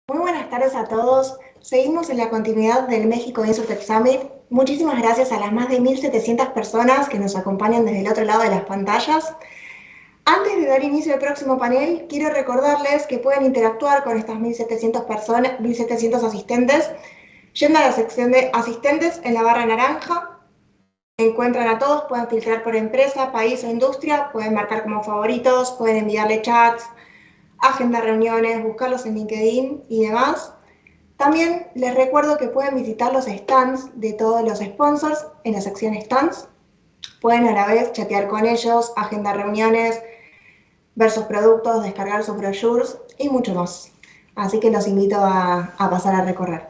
Muy buenas tardes a todos. Seguimos en la continuidad del México InsurTech Summit. Muchísimas gracias a las más de 1.700 personas que nos acompañan desde el otro lado de las pantallas. Antes de dar inicio al próximo panel, quiero recordarles que pueden interactuar con estas 1.700 personas, 1.700 asistentes, yendo a la sección de asistentes en la barra naranja. Encuentran a todos, pueden filtrar por empresa, país o industria, pueden marcar como favoritos, pueden enviarle chats, agendar reuniones, buscarlos en LinkedIn y demás. También les recuerdo que pueden visitar los stands de todos los sponsors en la sección stands. Pueden a la vez chatear con ellos, agendar reuniones, ver sus productos, descargar sus brochures y mucho más. Así que los invito a pasar a recorrer.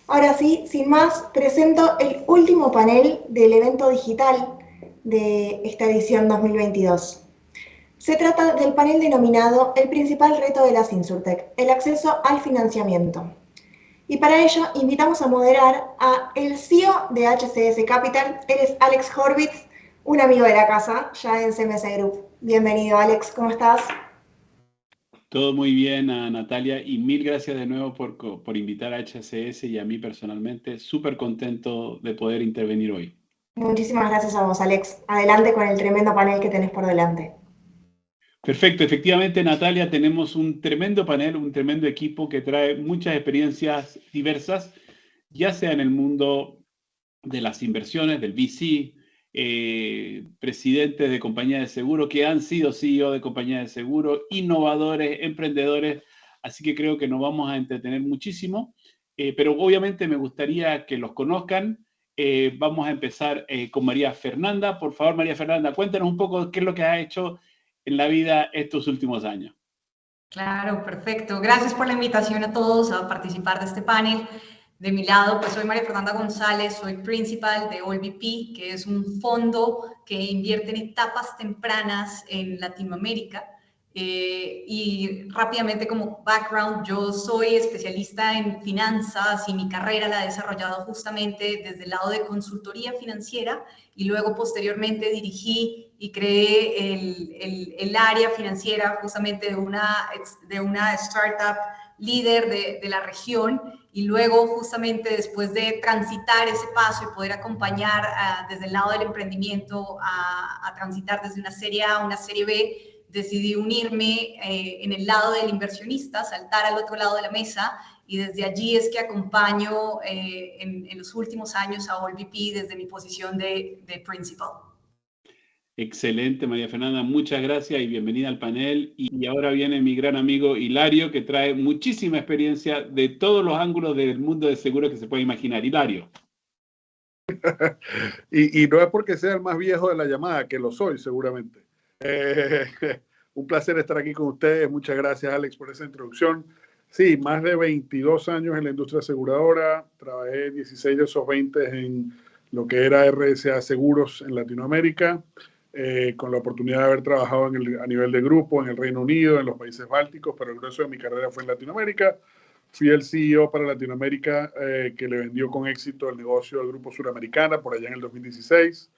Ahora sí, sin más, presento el último panel del evento digital de esta edición 2022. Se trata del panel denominado El principal reto de las InsurTech, el acceso al financiamiento. Y para ello invitamos a moderar a el CEO de HCS Capital, él es Alex Horvitz, un amigo de la casa, ya en CMS Group. Bienvenido, Alex, ¿cómo estás? Todo muy bien, Natalia, y mil gracias de nuevo por invitar a HCS y a mí personalmente. Súper contento de poder intervenir hoy. Muchísimas gracias a vos, Alex. Adelante con el tremendo panel que tenés por delante. Perfecto, efectivamente, Natalia, tenemos un tremendo panel, un tremendo equipo que trae muchas experiencias diversas, ya sea en el mundo de las inversiones, del VC, presidentes de compañías de seguro que han sido CEO de compañías de seguro, innovadores, emprendedores, así que creo que nos vamos a entretener muchísimo, pero obviamente me gustaría que los conozcan. Vamos a empezar con María Fernanda. Por favor, María Fernanda, cuéntanos un poco qué es lo que has hecho en la vida estos últimos años. Claro, perfecto. Gracias por la invitación a todos a participar de este panel. De mi lado, pues soy María Fernanda González, soy principal de AllVP, que es un fondo que invierte en etapas tempranas en Latinoamérica. Y rápidamente como background, yo soy especialista en finanzas y mi carrera la he desarrollado justamente desde el lado de consultoría financiera y luego posteriormente dirigí y creé el área financiera justamente de una startup líder de la región y luego justamente después de transitar ese paso y poder acompañar desde el lado del emprendimiento a transitar desde una serie A a una serie B, decidí unirme en el lado del inversionista, saltar al otro lado de la mesa y desde allí es que acompaño en los últimos años a AllVP desde mi posición de principal. Excelente, María Fernanda, muchas gracias y bienvenida al panel. Y ahora viene mi gran amigo Hilario, que trae muchísima experiencia de todos los ángulos del mundo de seguros que se puede imaginar. Hilario. y no es porque sea el más viejo de la llamada, que lo soy seguramente. Un placer estar aquí con ustedes. Muchas gracias, Alex, por esa introducción. Sí, más de 22 años en la industria aseguradora. Trabajé 16 de esos 20 en lo que era RSA Seguros en Latinoamérica, con la oportunidad de haber trabajado a nivel de grupo en el Reino Unido, en los países bálticos, pero el grueso de mi carrera fue en Latinoamérica. Fui el CEO para Latinoamérica que le vendió con éxito el negocio al Grupo Suramericana por allá en el 2016.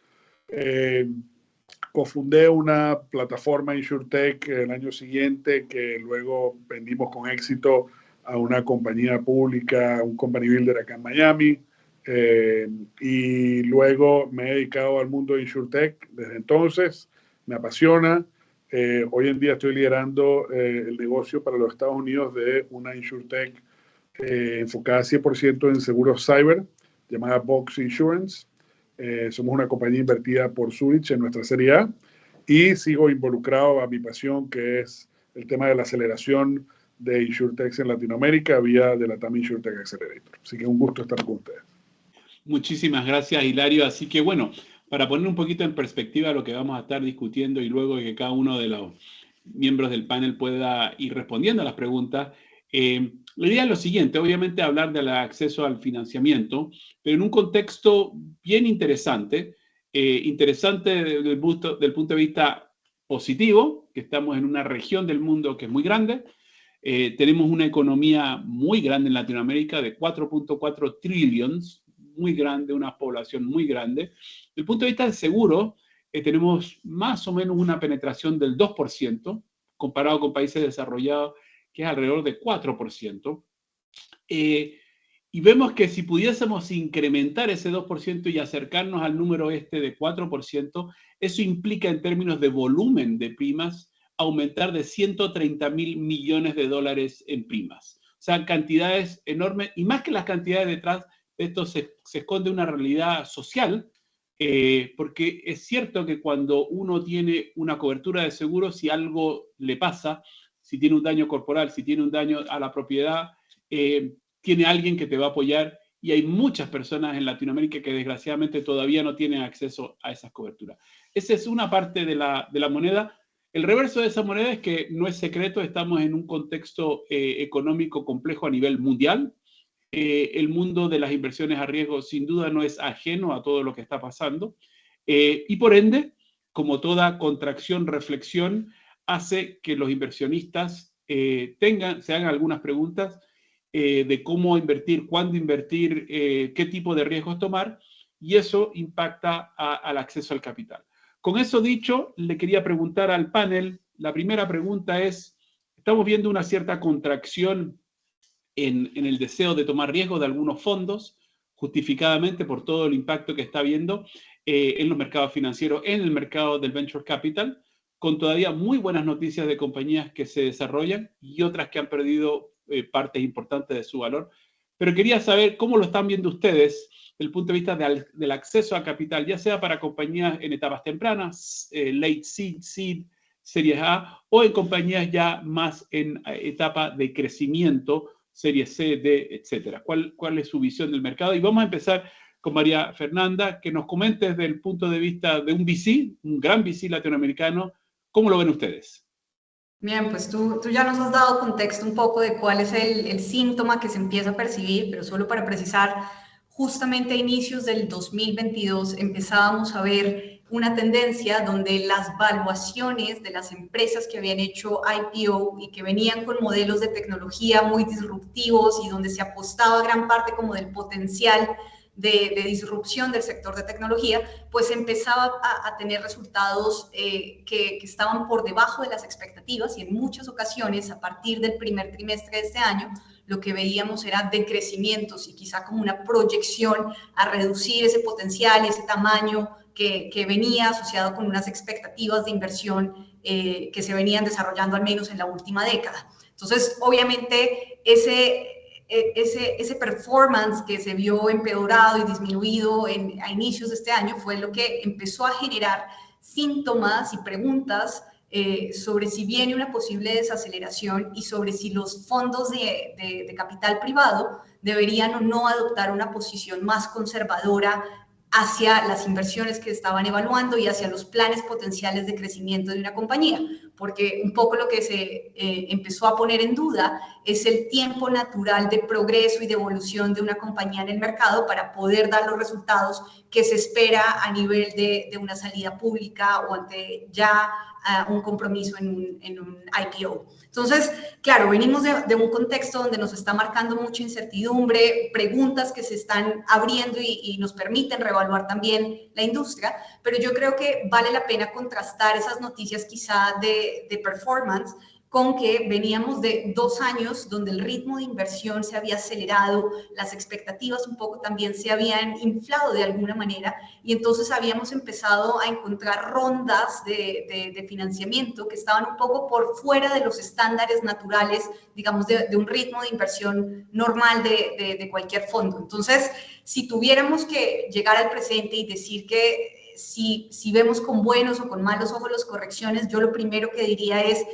Cofundé una plataforma InsurTech el año siguiente que luego vendimos con éxito a una compañía pública, un company builder acá en Miami. Y luego me he dedicado al mundo de InsurTech desde entonces. Me apasiona. Hoy en día estoy liderando el negocio para los Estados Unidos de una InsurTech enfocada 100% en seguros cyber, llamada Box Insurance. Somos una compañía invertida por Zurich en nuestra serie A y sigo involucrado a mi pasión, que es el tema de la aceleración de InsurTech en Latinoamérica vía de la TAM InsurTech Accelerator. Así que un gusto estar con ustedes. Muchísimas gracias, Hilario. Así que bueno, para poner un poquito en perspectiva lo que vamos a estar discutiendo y luego que cada uno de los miembros del panel pueda ir respondiendo a las preguntas, la idea es lo siguiente, obviamente hablar del acceso al financiamiento, pero en un contexto bien interesante, del punto de vista positivo, que estamos en una región del mundo que es muy grande, tenemos una economía muy grande en Latinoamérica de 4.4 trillions, muy grande, una población muy grande. Desde el punto de vista del seguro, tenemos más o menos una penetración del 2%, comparado con países desarrollados, que es alrededor de 4%. Y vemos que si pudiésemos incrementar ese 2% y acercarnos al número de 4%, eso implica en términos de volumen de primas aumentar de 130.000 millones de dólares en primas. O sea, cantidades enormes, y más que las cantidades detrás de esto se esconde una realidad social, porque es cierto que cuando uno tiene una cobertura de seguro, si algo le pasa, si tiene un daño corporal, si tiene un daño a la propiedad, tiene alguien que te va a apoyar, y hay muchas personas en Latinoamérica que desgraciadamente todavía no tienen acceso a esas coberturas. Esa es una parte de la moneda. El reverso de esa moneda es que no es secreto, estamos en un contexto económico complejo a nivel mundial. El mundo de las inversiones a riesgo sin duda no es ajeno a todo lo que está pasando. Y por ende, como toda contracción, reflexión hace que los inversionistas se hagan algunas preguntas de cómo invertir, cuándo invertir, qué tipo de riesgos tomar, y eso impacta al acceso al capital. Con eso dicho, le quería preguntar al panel, la primera pregunta es, estamos viendo una cierta contracción en el deseo de tomar riesgo de algunos fondos, justificadamente por todo el impacto que está habiendo en los mercados financieros, en el mercado del venture capital, con todavía muy buenas noticias de compañías que se desarrollan y otras que han perdido partes importantes de su valor. Pero quería saber cómo lo están viendo ustedes desde el punto de vista del acceso a capital, ya sea para compañías en etapas tempranas, late seed, series A, o en compañías ya más en etapa de crecimiento, series C, D, etcétera. ¿Cuál es su visión del mercado? Y vamos a empezar con María Fernanda, que nos comente desde el punto de vista de un VC, un gran VC latinoamericano, ¿cómo lo ven ustedes? Bien, pues tú ya nos has dado contexto un poco de cuál es el síntoma que se empieza a percibir, pero solo para precisar, justamente a inicios del 2022 empezábamos a ver una tendencia donde las valuaciones de las empresas que habían hecho IPO y que venían con modelos de tecnología muy disruptivos y donde se apostaba gran parte como del potencial de disrupción del sector de tecnología, pues empezaba a tener resultados que estaban por debajo de las expectativas, y en muchas ocasiones a partir del primer trimestre de este año lo que veíamos era decrecimientos y quizá como una proyección a reducir ese potencial y ese tamaño que venía asociado con unas expectativas de inversión que se venían desarrollando al menos en la última década. Entonces, obviamente, ese performance que se vio empeorado y disminuido a inicios de este año fue lo que empezó a generar síntomas y preguntas sobre si viene una posible desaceleración y sobre si los fondos de capital privado deberían o no adoptar una posición más conservadora hacia las inversiones que estaban evaluando y hacia los planes potenciales de crecimiento de una compañía, porque un poco lo que se empezó a poner en duda es el tiempo natural de progreso y de evolución de una compañía en el mercado para poder dar los resultados que se espera a nivel de una salida pública o ante ya un compromiso en un IPO. Entonces, claro, venimos de un contexto donde nos está marcando mucha incertidumbre, preguntas que se están abriendo y nos permiten reevaluar también la industria, pero yo creo que vale la pena contrastar esas noticias quizá de performance con que veníamos de 2 años donde el ritmo de inversión se había acelerado, las expectativas un poco también se habían inflado de alguna manera, y entonces habíamos empezado a encontrar rondas de financiamiento que estaban un poco por fuera de los estándares naturales, digamos, de un ritmo de inversión normal de cualquier fondo. Entonces, si tuviéramos que llegar al presente y decir que si vemos con buenos o con malos ojos las correcciones, yo lo primero que diría es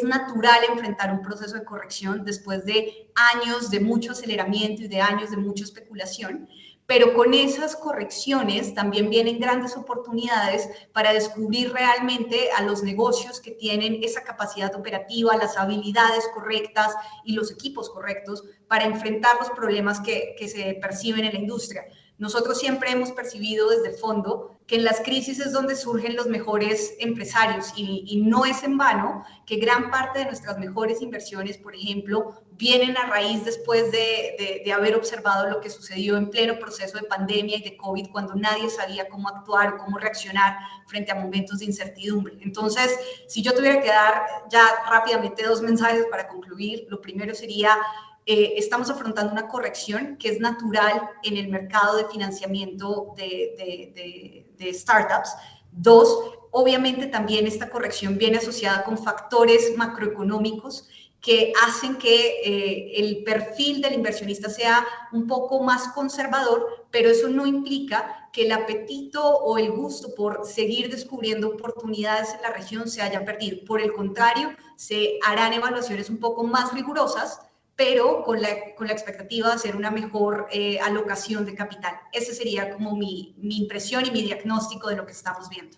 natural enfrentar un proceso de corrección después de años de mucho aceleramiento y de años de mucha especulación, pero con esas correcciones también vienen grandes oportunidades para descubrir realmente a los negocios que tienen esa capacidad operativa, las habilidades correctas y los equipos correctos para enfrentar los problemas que se perciben en la industria. Nosotros siempre hemos percibido desde el fondo que en las crisis es donde surgen los mejores empresarios y no es en vano que gran parte de nuestras mejores inversiones, por ejemplo, vienen a raíz después de haber observado lo que sucedió en pleno proceso de pandemia y de COVID, cuando nadie sabía cómo actuar o cómo reaccionar frente a momentos de incertidumbre. Entonces, si yo tuviera que dar ya rápidamente 2 mensajes para concluir, lo primero sería estamos afrontando una corrección que es natural en el mercado de financiamiento de startups. Dos, obviamente también esta corrección viene asociada con factores macroeconómicos que hacen que el perfil del inversionista sea un poco más conservador, pero eso no implica que el apetito o el gusto por seguir descubriendo oportunidades en la región se haya perdido. Por el contrario, se harán evaluaciones un poco más rigurosas, pero con la expectativa de hacer una mejor alocación de capital. Esa sería como mi impresión y mi diagnóstico de lo que estamos viendo.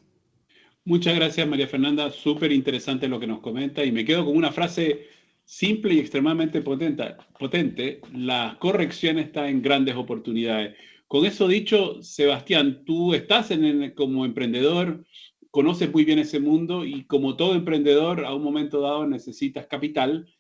Muchas gracias, María Fernanda. Súper interesante lo que nos comenta y me quedo con una frase simple y extremadamente potente. La corrección está en grandes oportunidades. Con eso dicho, Sebastián, tú estás como emprendedor, conoces muy bien ese mundo y como todo emprendedor, a un momento dado necesitas capital.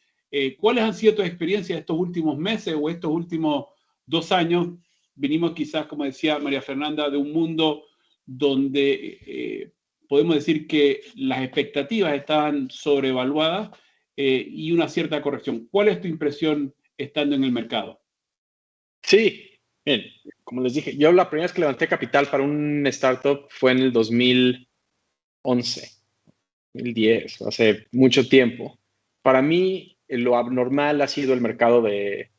¿Cuáles han sido tus experiencias estos últimos meses o estos últimos 2 años? Venimos quizás, como decía María Fernanda, de un mundo donde podemos decir que las expectativas estaban sobrevaluadas y una cierta corrección. ¿Cuál es tu impresión estando en el mercado? Sí, bien, como les dije, yo la primera vez que levanté capital para un startup fue en el 2011, 2010, hace mucho tiempo. Para mí, lo abnormal ha sido el mercado de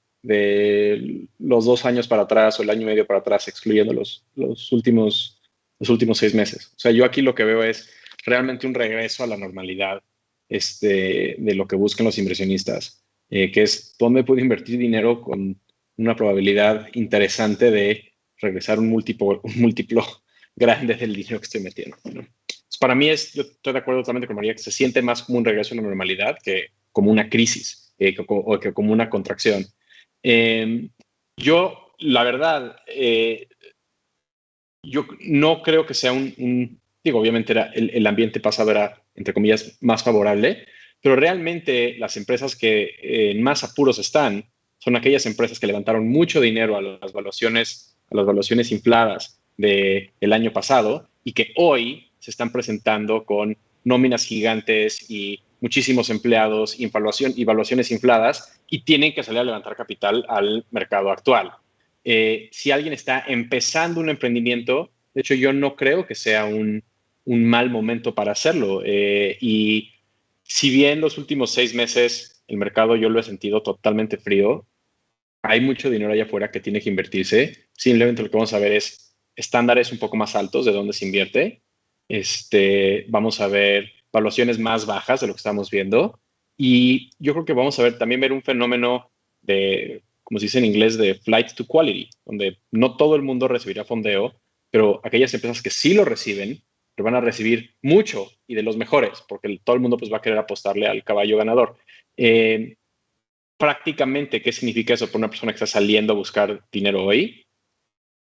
los 2 años para atrás o el año y medio para atrás, excluyendo los últimos 6 meses. O sea, yo aquí lo que veo es realmente un regreso a la normalidad de lo que buscan los inversionistas, que es dónde puedo invertir dinero con una probabilidad interesante de regresar un múltiplo grande del dinero que estoy metiendo, ¿no? Entonces, para mí yo estoy de acuerdo totalmente con María, que se siente más como un regreso a la normalidad que como una crisis o que como una contracción. Yo, la verdad, yo no creo que sea digo, obviamente el ambiente pasado era, entre comillas, más favorable, pero realmente las empresas que en más apuros están son aquellas empresas que levantaron mucho dinero a las valuaciones infladas del año pasado y que hoy se están presentando con nóminas gigantes y muchísimos empleados y valuaciones infladas y tienen que salir a levantar capital al mercado actual. Si alguien está empezando un emprendimiento, de hecho yo no creo que sea un mal momento para hacerlo. Y si bien los últimos 6 meses el mercado yo lo he sentido totalmente frío, hay mucho dinero allá afuera que tiene que invertirse. Simplemente lo que vamos a ver es estándares un poco más altos de dónde se invierte. Vamos a ver valuaciones más bajas de lo que estamos viendo. Y yo creo que vamos a también ver un fenómeno de, como se dice en inglés, de flight to quality, donde no todo el mundo recibirá fondeo, pero aquellas empresas que sí lo reciben, lo van a recibir mucho y de los mejores, porque todo el mundo pues va a querer apostarle al caballo ganador. Prácticamente, ¿qué significa eso para una persona que está saliendo a buscar dinero hoy?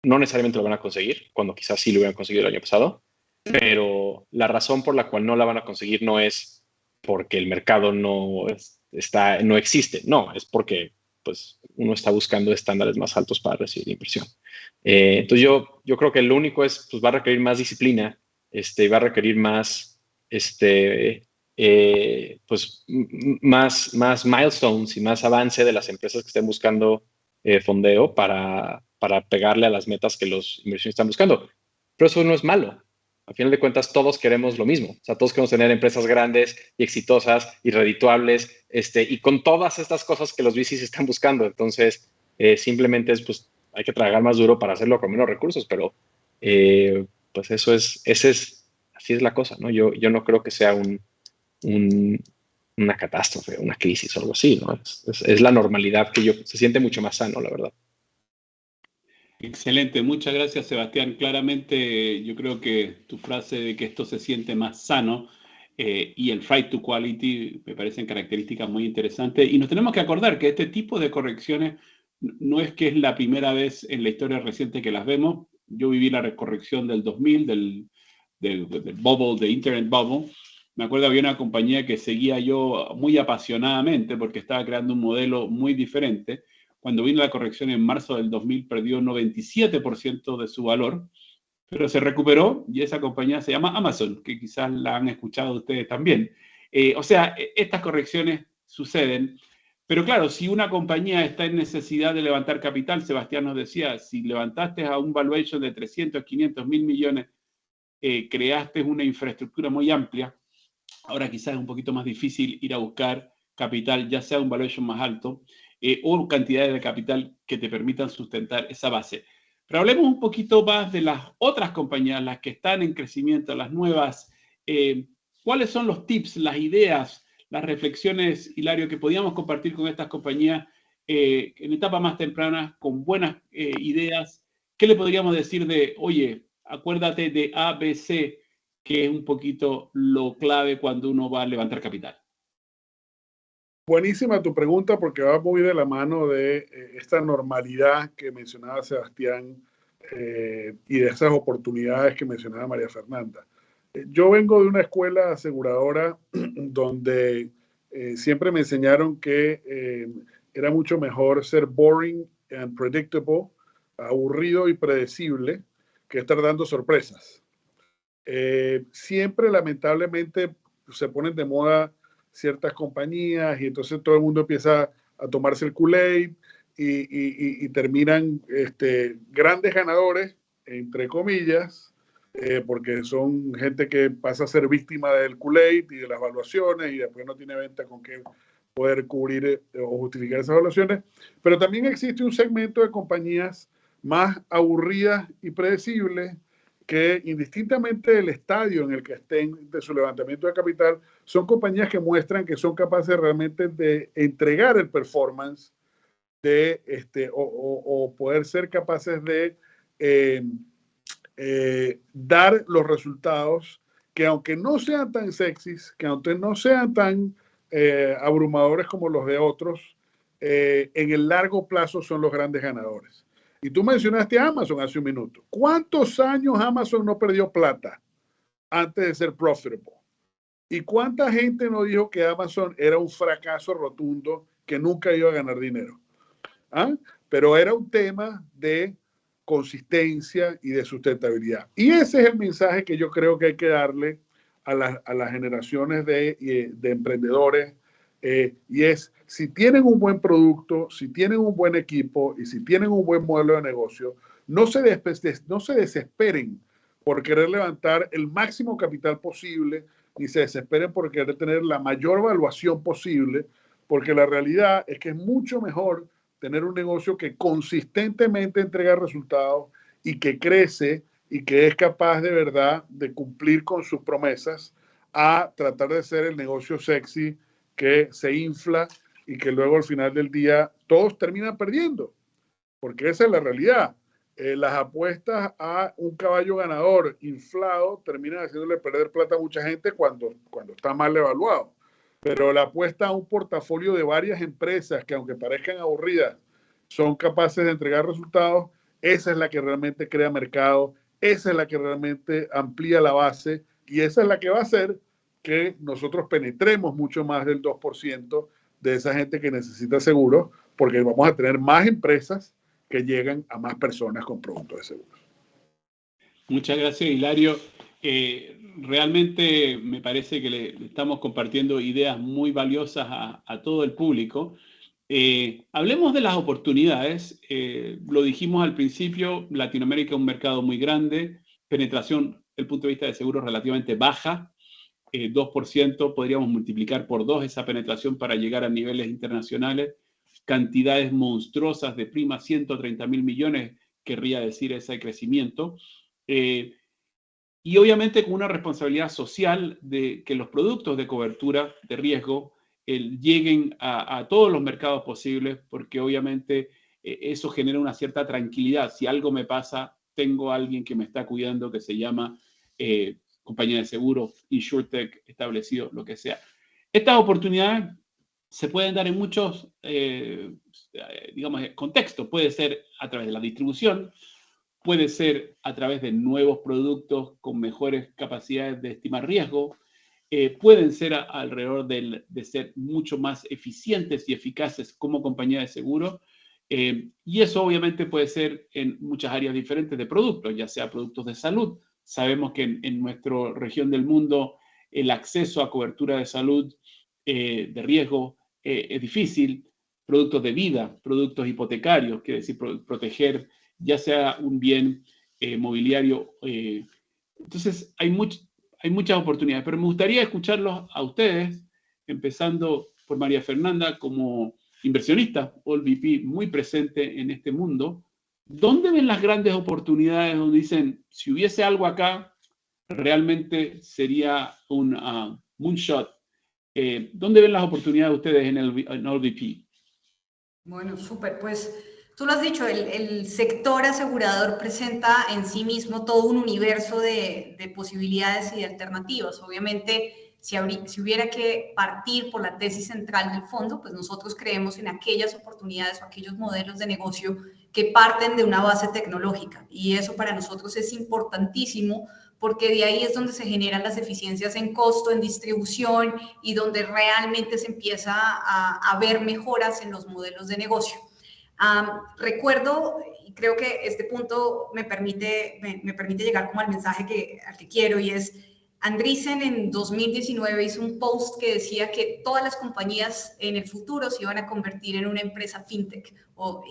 No necesariamente lo van a conseguir, cuando quizás sí lo hubieran conseguido el año pasado, pero la razón por la cual no la van a conseguir no es porque el mercado no existe, no, es porque pues, uno está buscando estándares más altos para recibir inversión. Entonces yo creo que lo único es, pues va a requerir más disciplina, va a requerir más, pues más milestones y más avance de las empresas que estén buscando fondeo para pegarle a las metas que los inversionistas están buscando. Pero eso no es malo. Al final de cuentas, todos queremos lo mismo. O sea, todos queremos tener empresas grandes y exitosas y redituables, y con todas estas cosas que los VCs están buscando. Entonces, simplemente pues, hay que trabajar más duro para hacerlo con menos recursos, pero pues así es la cosa, ¿no? Yo no creo que sea una catástrofe, una crisis o algo así, ¿no? Es la normalidad se siente mucho más sano, la verdad. Excelente, muchas gracias, Sebastián. Claramente yo creo que tu frase de que esto se siente más sano y el flight to quality me parecen características muy interesantes y nos tenemos que acordar que este tipo de correcciones no es que es la primera vez en la historia reciente que las vemos. Yo viví la corrección del 2000, del bubble, de Internet Bubble. Me acuerdo había una compañía que seguía yo muy apasionadamente porque estaba creando un modelo muy diferente. Cuando vino la corrección en marzo del 2000 perdió 97% de su valor, pero se recuperó y esa compañía se llama Amazon, que quizás la han escuchado ustedes también. O sea, estas correcciones suceden, Pero claro, si una compañía está en necesidad de levantar capital, Sebastián nos decía, si levantaste a un valuation de 300, 500, 1.000 millones, creaste una infraestructura muy amplia, ahora quizás es un poquito más difícil ir a buscar capital, ya sea un valuation más alto o cantidades de capital que te permitan sustentar esa base. Pero hablemos un poquito más de las otras compañías, las que están en crecimiento, las nuevas. ¿Cuáles son los tips, las ideas, las reflexiones, Hilario, que podíamos compartir con estas compañías en etapa más temprana, con buenas ideas? ¿Qué le podríamos decir de, oye, acuérdate de A, B, C, que es un poquito lo clave cuando uno va a levantar capital? Buenísima tu pregunta porque va muy de la mano de esta normalidad que mencionaba Sebastián y de esas oportunidades que mencionaba María Fernanda. Yo vengo de una escuela aseguradora donde siempre me enseñaron que era mucho mejor ser boring and predictable, aburrido y predecible, que estar dando sorpresas. Siempre, lamentablemente, se ponen de moda ciertas compañías y entonces todo el mundo empieza a tomarse el Kool-Aid y terminan grandes ganadores, entre comillas, porque son gente que pasa a ser víctima del Kool-Aid y de las valuaciones y después no tiene venta con qué poder cubrir o justificar esas valuaciones. Pero también existe un segmento de compañías más aburridas y predecibles que indistintamente del estadio en el que estén de su levantamiento de capital, son compañías que muestran que son capaces realmente de entregar el performance o poder ser capaces de dar los resultados que aunque no sean tan sexys, que aunque no sean tan abrumadores como los de otros, en el largo plazo son los grandes ganadores. Y tú mencionaste a Amazon hace un minuto. ¿Cuántos años Amazon no perdió plata antes de ser profitable? ¿Y cuánta gente no dijo que Amazon era un fracaso rotundo que nunca iba a ganar dinero? ¿Ah? Pero era un tema de consistencia y de sustentabilidad. Y ese es el mensaje que yo creo que hay que darle a las generaciones de emprendedores. Y es, si tienen un buen producto, si tienen un buen equipo y si tienen un buen modelo de negocio, no se desesperen por querer levantar el máximo capital posible, ni se desesperen por querer tener la mayor valuación posible, porque la realidad es que es mucho mejor tener un negocio que consistentemente entrega resultados y que crece y que es capaz de verdad de cumplir con sus promesas, a tratar de ser el negocio sexy que se infla y que luego al final del día todos terminan perdiendo, porque esa es la realidad. Las apuestas a un caballo ganador inflado terminan haciéndole perder plata a mucha gente cuando está mal evaluado. Pero la apuesta a un portafolio de varias empresas que, aunque parezcan aburridas, son capaces de entregar resultados, esa es la que realmente crea mercado, esa es la que realmente amplía la base y esa es la que va a hacer que nosotros penetremos mucho más del 2% de esa gente que necesita seguros, porque vamos a tener más empresas que llegan a más personas con productos de seguros. Muchas gracias, Hilario. Realmente me parece que le estamos compartiendo ideas muy valiosas a todo el público. Hablemos de las oportunidades. Lo dijimos al principio, Latinoamérica es un mercado muy grande, penetración desde el punto de vista de seguros relativamente baja, 2%, podríamos multiplicar por 2 esa penetración para llegar a niveles internacionales, cantidades monstruosas de prima, 130.000 millones, querría decir ese crecimiento. Y obviamente con una responsabilidad social de que los productos de cobertura de riesgo lleguen a todos los mercados posibles, porque obviamente eso genera una cierta tranquilidad. Si algo me pasa, tengo a alguien que me está cuidando, que se llama compañía de seguros, InsurTech establecido, lo que sea. Estas oportunidades se pueden dar en muchos digamos, contextos. Puede ser a través de la distribución, puede ser a través de nuevos productos con mejores capacidades de estimar riesgo, pueden ser alrededor de ser mucho más eficientes y eficaces como compañía de seguro, y eso obviamente puede ser en muchas áreas diferentes de productos, ya sea productos de salud. Sabemos que en nuestra región del mundo el acceso a cobertura de salud de riesgo es difícil. productos de vida, productos hipotecarios, quiere decir proteger ya sea un bien mobiliario. Entonces, hay muchas oportunidades, pero me gustaría escucharlos a ustedes, empezando por María Fernanda como inversionista, OLVP, muy presente en este mundo. ¿Dónde ven las grandes oportunidades donde dicen, si hubiese algo acá, realmente sería un moonshot? ¿Dónde ven las oportunidades ustedes en OLVP? Bueno, súper, pues tú lo has dicho, el sector asegurador presenta en sí mismo todo un universo de posibilidades y de alternativas. Obviamente, si hubiera que partir por la tesis central del fondo, pues nosotros creemos en aquellas oportunidades o aquellos modelos de negocio que parten de una base tecnológica. Y eso para nosotros es importantísimo porque de ahí es donde se generan las eficiencias en costo, en distribución y donde realmente se empieza a ver mejoras en los modelos de negocio. Recuerdo, y creo que este punto me permite llegar como al mensaje al que quiero, y es, Andreessen en 2019 hizo un post que decía que todas las compañías en el futuro se iban a convertir en una empresa fintech,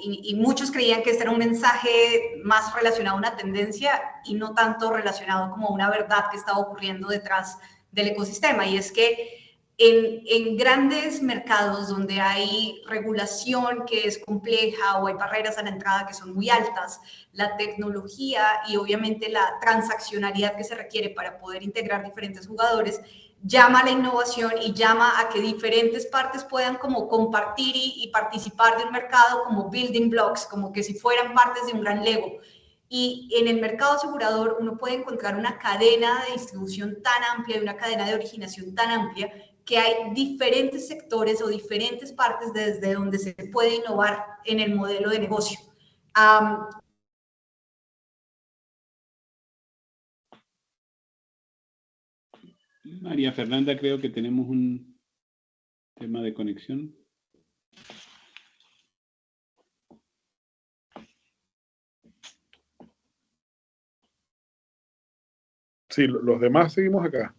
y muchos creían que este era un mensaje más relacionado a una tendencia y no tanto relacionado como a una verdad que estaba ocurriendo detrás del ecosistema, y es que en grandes mercados donde hay regulación que es compleja o hay barreras a la entrada que son muy altas, la tecnología y obviamente la transaccionalidad que se requiere para poder integrar diferentes jugadores llama a la innovación y llama a que diferentes partes puedan como compartir y participar de un mercado como building blocks, como que si fueran partes de un gran Lego. Y en el mercado asegurador uno puede encontrar una cadena de distribución tan amplia y una cadena de originación tan amplia que hay diferentes sectores o diferentes partes desde donde se puede innovar en el modelo de negocio. María Fernanda, creo que tenemos un tema de conexión. Sí, los demás seguimos acá.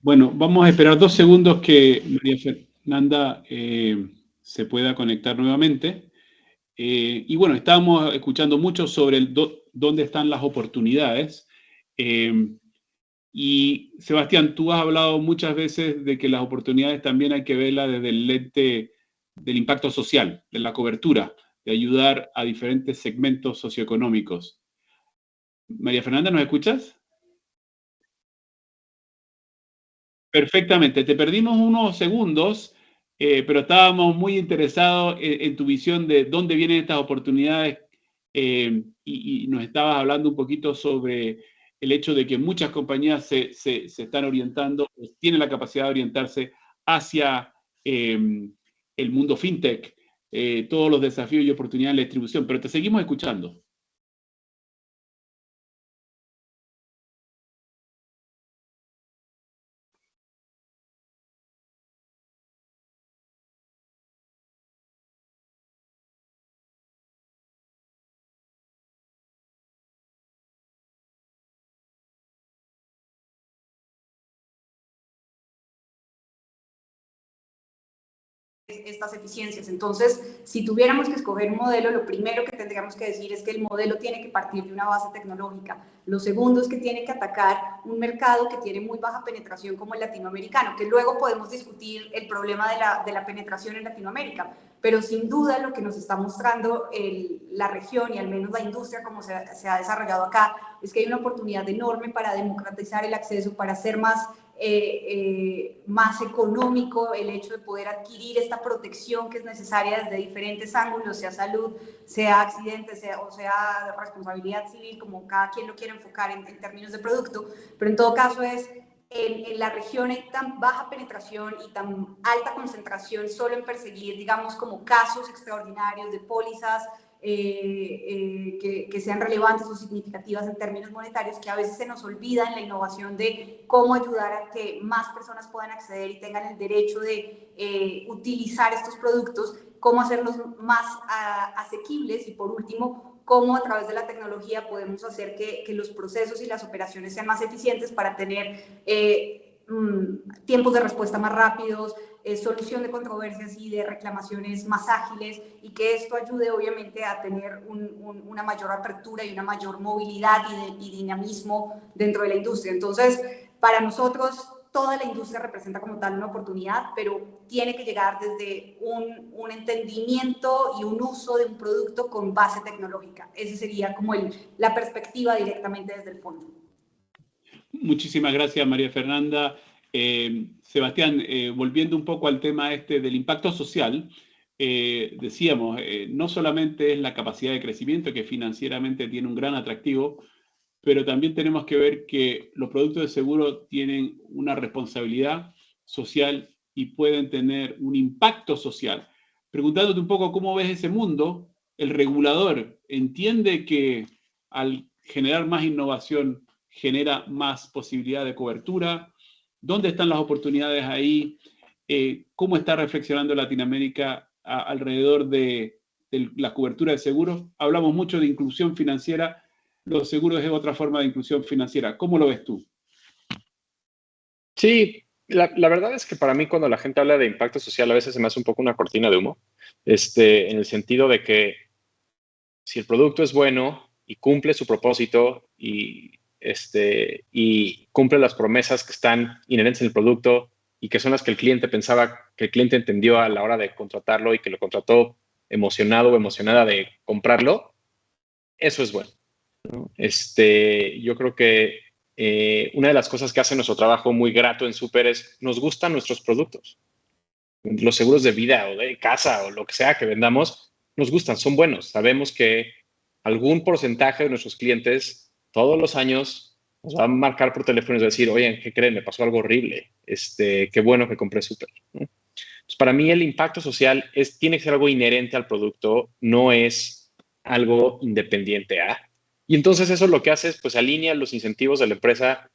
Bueno, vamos a esperar 2 segundos que María Fernanda se pueda conectar nuevamente. Y bueno, estábamos escuchando mucho sobre dónde están las oportunidades. Y Sebastián, tú has hablado muchas veces de que las oportunidades también hay que verlas desde el lente del impacto social, de la cobertura, de ayudar a diferentes segmentos socioeconómicos. María Fernanda, ¿nos escuchas? Perfectamente, te perdimos unos segundos, pero estábamos muy interesados en tu visión de dónde vienen estas oportunidades y nos estabas hablando un poquito sobre el hecho de que muchas compañías se están orientando, tienen la capacidad de orientarse hacia el mundo fintech, todos los desafíos y oportunidades de distribución, pero te seguimos escuchando. Estas eficiencias. Entonces, si tuviéramos que escoger un modelo, lo primero que tendríamos que decir es que el modelo tiene que partir de una base tecnológica. Lo segundo es que tiene que atacar un mercado que tiene muy baja penetración como el latinoamericano, que luego podemos discutir el problema de la penetración en Latinoamérica, pero sin duda lo que nos está mostrando la región y al menos la industria como se ha desarrollado acá, es que hay una oportunidad enorme para democratizar el acceso, para hacer más económico el hecho de poder adquirir esta protección que es necesaria desde diferentes ángulos, sea salud, sea accidente, o sea responsabilidad civil, como cada quien lo quiera enfocar en términos de producto, pero en todo caso es en la región hay tan baja penetración y tan alta concentración solo en perseguir, digamos, como casos extraordinarios de pólizas que sean relevantes o significativas en términos monetarios, que a veces se nos olvida en la innovación de cómo ayudar a que más personas puedan acceder y tengan el derecho de utilizar estos productos, cómo hacerlos más asequibles y, por último, cómo a través de la tecnología podemos hacer que los procesos y las operaciones sean más eficientes para tener tiempos de respuesta más rápidos, solución de controversias y de reclamaciones más ágiles, y que esto ayude obviamente a tener una mayor apertura y una mayor movilidad y dinamismo dentro de la industria. Entonces, para nosotros, toda la industria representa como tal una oportunidad, pero tiene que llegar desde un entendimiento y un uso de un producto con base tecnológica. Esa sería como la perspectiva directamente desde el fondo. Muchísimas gracias, María Fernanda. Sebastián, volviendo un poco al tema del impacto social, decíamos, no solamente es la capacidad de crecimiento, que financieramente tiene un gran atractivo, pero también tenemos que ver que los productos de seguro tienen una responsabilidad social y pueden tener un impacto social. Preguntándote un poco cómo ves ese mundo, el regulador entiende que al generar más innovación genera más posibilidad de cobertura. ¿Dónde están las oportunidades ahí? ¿Cómo está reflexionando Latinoamérica alrededor de la cobertura de seguros? Hablamos mucho de inclusión financiera. Los seguros es otra forma de inclusión financiera. ¿Cómo lo ves tú? Sí, la verdad es que para mí cuando la gente habla de impacto social a veces se me hace un poco una cortina de humo, en el sentido de que si el producto es bueno y cumple su propósito y cumple las promesas que están inherentes en el producto y que son las que el cliente pensaba, que el cliente entendió a la hora de contratarlo y que lo contrató emocionado o emocionada de comprarlo, eso es bueno, ¿no? Yo creo que una de las cosas que hace nuestro trabajo muy grato en Super es nos gustan nuestros productos. Los seguros de vida o de casa o lo que sea que vendamos, nos gustan, son buenos. Sabemos que algún porcentaje de nuestros clientes todos los años nos va a marcar por teléfono y va a decir, oye, ¿qué creen? Me pasó algo horrible. Qué bueno que compré Super, ¿no? Entonces, para mí el impacto social tiene que ser algo inherente al producto, no es algo independiente a. Y entonces eso lo que hace es, pues, alinea los incentivos de la empresa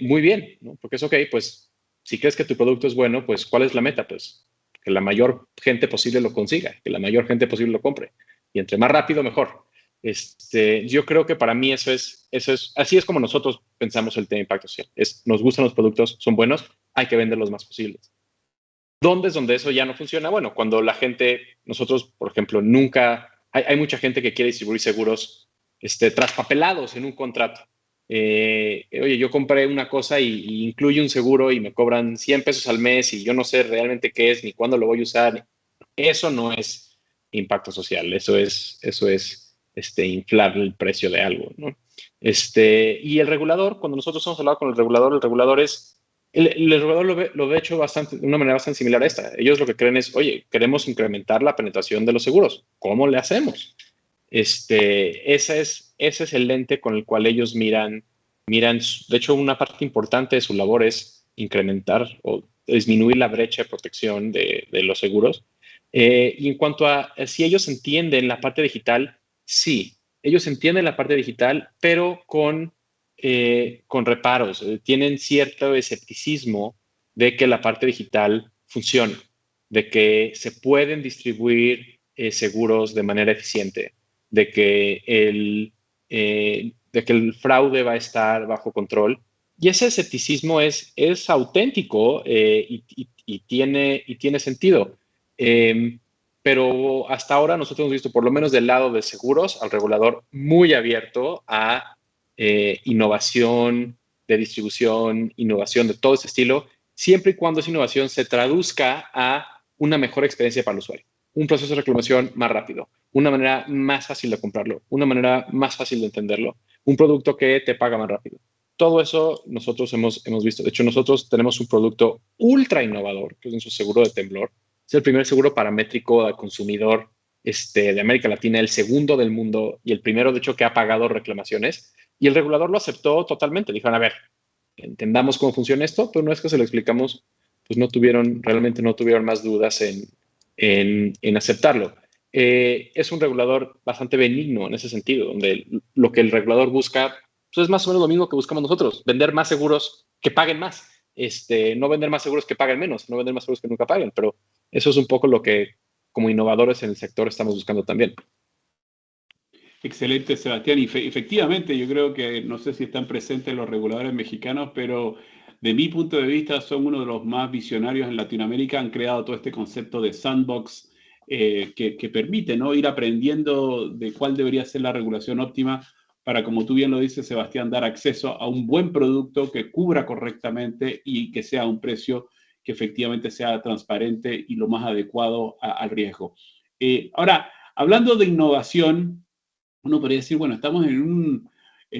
muy bien, ¿no? Porque es ok, pues, si crees que tu producto es bueno, pues, ¿cuál es la meta? Pues, que la mayor gente posible lo consiga, que la mayor gente posible lo compre. Y entre más rápido, mejor. Yo creo que para mí así es como nosotros pensamos el tema de impacto social. Nos gustan los productos, son buenos, hay que venderlos más posibles. ¿Dónde es donde eso ya no funciona? Bueno, cuando la gente, nosotros, por ejemplo, hay mucha gente que quiere distribuir seguros traspapelados en un contrato. Oye, yo compré una cosa y incluye un seguro y me cobran 100 pesos al mes y yo no sé realmente qué es ni cuándo lo voy a usar. Eso no es impacto social, eso es inflar el precio de algo, ¿no? Y el regulador, cuando nosotros hemos hablado con el regulador el regulador lo ve hecho de una manera bastante similar a esta. Ellos lo que creen es, oye, queremos incrementar la penetración de los seguros. ¿Cómo le hacemos? Ese es el lente con el cual ellos miran. De hecho, una parte importante de su labor es incrementar o disminuir la brecha de protección de los seguros. Y en cuanto a si ellos entienden la parte digital, sí, ellos entienden la parte digital, pero con reparos. Tienen cierto escepticismo de que la parte digital funcione, de que se pueden distribuir seguros de manera eficiente, de que el fraude va a estar bajo control. Y ese escepticismo es auténtico y tiene sentido. Pero hasta ahora nosotros hemos visto, por lo menos del lado de seguros, al regulador muy abierto a innovación de distribución, innovación de todo ese estilo, siempre y cuando esa innovación se traduzca a una mejor experiencia para el usuario, un proceso de reclamación más rápido, una manera más fácil de comprarlo, una manera más fácil de entenderlo, un producto que te paga más rápido. Todo eso nosotros hemos visto. De hecho, nosotros tenemos un producto ultra innovador, que es nuestro seguro de temblor. Es el primer seguro paramétrico al consumidor de América Latina, el segundo del mundo y el primero, de hecho, que ha pagado reclamaciones. Y el regulador lo aceptó totalmente. Dijeron, a ver, entendamos cómo funciona esto, pero una vez que se lo explicamos, pues realmente no tuvieron más dudas en aceptarlo. Es un regulador bastante benigno en ese sentido, donde lo que el regulador busca pues es más o menos lo mismo que buscamos nosotros, vender más seguros que paguen más. No vender más seguros que paguen menos, no vender más seguros que nunca paguen, pero eso es un poco lo que como innovadores en el sector estamos buscando también. Excelente, Sebastián. Y efectivamente, yo creo que, no sé si están presentes los reguladores mexicanos, pero de mi punto de vista, son uno de los más visionarios en Latinoamérica. Han creado todo este concepto de sandbox que permite, ¿no?, ir aprendiendo de cuál debería ser la regulación óptima para, como tú bien lo dices, Sebastián, dar acceso a un buen producto que cubra correctamente y que sea a un precio que efectivamente sea transparente y lo más adecuado al riesgo. Ahora, hablando de innovación, uno podría decir, bueno, estamos en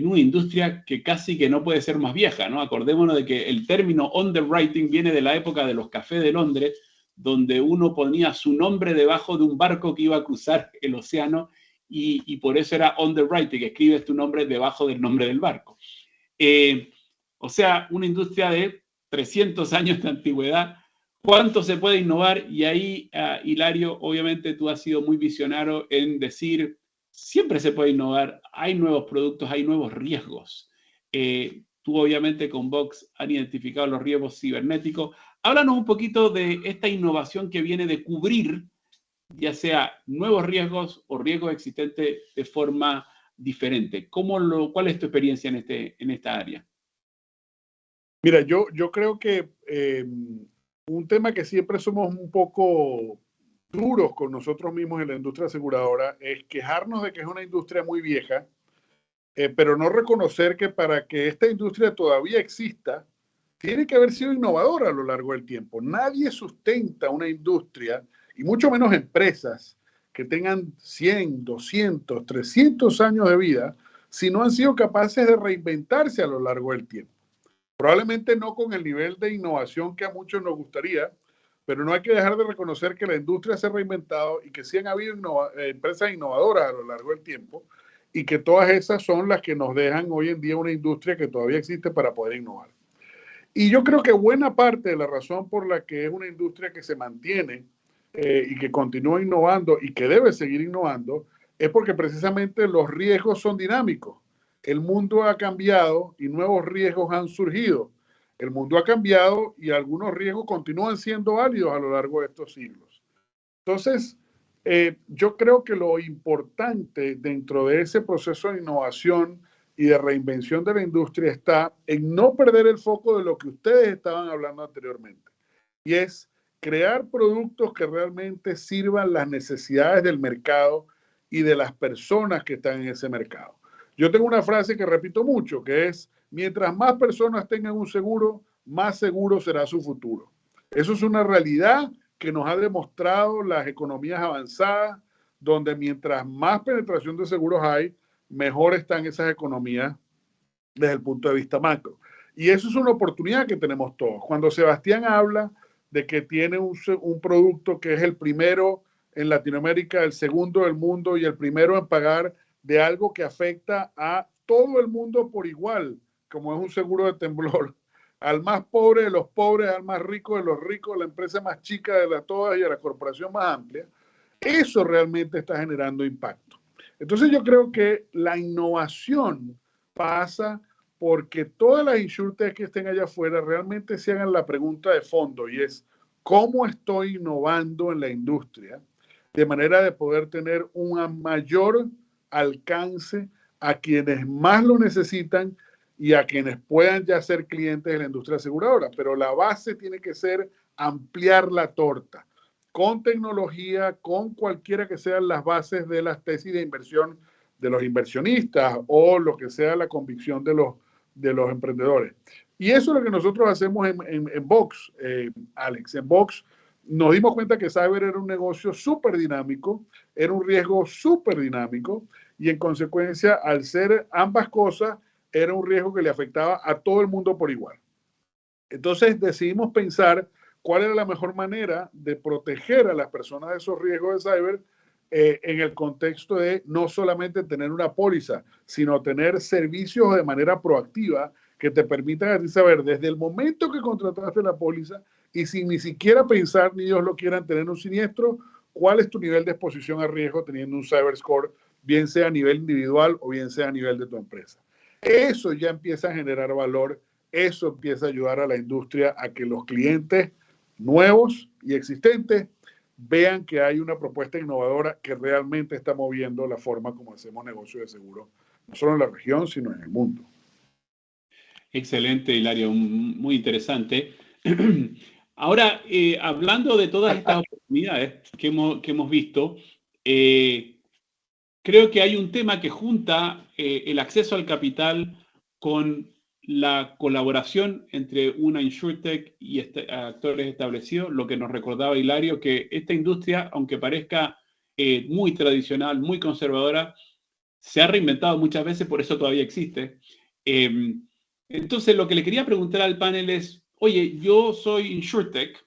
una industria que casi que no puede ser más vieja, ¿no? Acordémonos de que el término underwriting viene de la época de los cafés de Londres, donde uno ponía su nombre debajo de un barco que iba a cruzar el océano y por eso era underwriting, escribes tu nombre debajo del nombre del barco. O sea, una industria de 300 años de antigüedad. ¿Cuánto se puede innovar? Y ahí, Hilario, obviamente tú has sido muy visionario en decir, siempre se puede innovar, hay nuevos productos, hay nuevos riesgos. Tú obviamente con Vox han identificado los riesgos cibernéticos. Háblanos un poquito de esta innovación que viene de cubrir, ya sea nuevos riesgos o riesgos existentes de forma diferente. ¿Cuál es tu experiencia en esta área? Mira, yo creo que un tema que siempre somos un poco duros con nosotros mismos en la industria aseguradora es quejarnos de que es una industria muy vieja, pero no reconocer que para que esta industria todavía exista, tiene que haber sido innovadora a lo largo del tiempo. Nadie sustenta una industria, y mucho menos empresas, que tengan 100, 200, 300 años de vida, si no han sido capaces de reinventarse a lo largo del tiempo. Probablemente no con el nivel de innovación que a muchos nos gustaría, pero no hay que dejar de reconocer que la industria se ha reinventado y que sí han habido empresas innovadoras a lo largo del tiempo y que todas esas son las que nos dejan hoy en día una industria que todavía existe para poder innovar. Y yo creo que buena parte de la razón por la que es una industria que se mantiene y que continúa innovando y que debe seguir innovando es porque precisamente los riesgos son dinámicos. El mundo ha cambiado y nuevos riesgos han surgido. El mundo ha cambiado y algunos riesgos continúan siendo válidos a lo largo de estos siglos. Entonces, yo creo que lo importante dentro de ese proceso de innovación y de reinvención de la industria está en no perder el foco de lo que ustedes estaban hablando anteriormente. Y es crear productos que realmente sirvan las necesidades del mercado y de las personas que están en ese mercado. Yo tengo una frase que repito mucho, que es, mientras más personas tengan un seguro, más seguro será su futuro. Eso es una realidad que nos ha demostrado las economías avanzadas, donde mientras más penetración de seguros hay, mejor están esas economías desde el punto de vista macro. Y eso es una oportunidad que tenemos todos. Cuando Sebastián habla de que tiene un producto que es el primero en Latinoamérica, el segundo del mundo y el primero en pagar de algo que afecta a todo el mundo por igual, como es un seguro de temblor, al más pobre de los pobres, al más rico de los ricos, la empresa más chica de las todas y a la corporación más amplia, eso realmente está generando impacto. Entonces yo creo que la innovación pasa porque todas las insurtechs que estén allá afuera realmente se hagan la pregunta de fondo y es, ¿cómo estoy innovando en la industria? De manera de poder tener un mayor alcance a quienes más lo necesitan y a quienes puedan ya ser clientes de la industria aseguradora. Pero la base tiene que ser ampliar la torta con tecnología, con cualquiera que sean las bases de las tesis de inversión de los inversionistas o lo que sea la convicción de los emprendedores. Y eso es lo que nosotros hacemos en Vox, Alex. En Vox nos dimos cuenta que cyber era un negocio súper dinámico, era un riesgo súper dinámico y en consecuencia, al ser ambas cosas, era un riesgo que le afectaba a todo el mundo por igual. Entonces decidimos pensar cuál era la mejor manera de proteger a las personas de esos riesgos de cyber en el contexto de no solamente tener una póliza, sino tener servicios de manera proactiva que te permitan a ti saber desde el momento que contrataste la póliza y sin ni siquiera pensar, ni Dios lo quieran, tener un siniestro, cuál es tu nivel de exposición a riesgo teniendo un cyber score, bien sea a nivel individual o bien sea a nivel de tu empresa. Eso ya empieza a generar valor, eso empieza a ayudar a la industria a que los clientes nuevos y existentes vean que hay una propuesta innovadora que realmente está moviendo la forma como hacemos negocio de seguro, no solo en la región, sino en el mundo. Excelente, Hilario, muy interesante. Ahora, hablando de todas estas oportunidades que hemos visto, creo que hay un tema que junta el acceso al capital con la colaboración entre una InsurTech y actores establecidos, lo que nos recordaba Hilario, que esta industria, aunque parezca muy tradicional, muy conservadora, se ha reinventado muchas veces, por eso todavía existe. Entonces, lo que le quería preguntar al panel es, oye, yo soy InsurTech,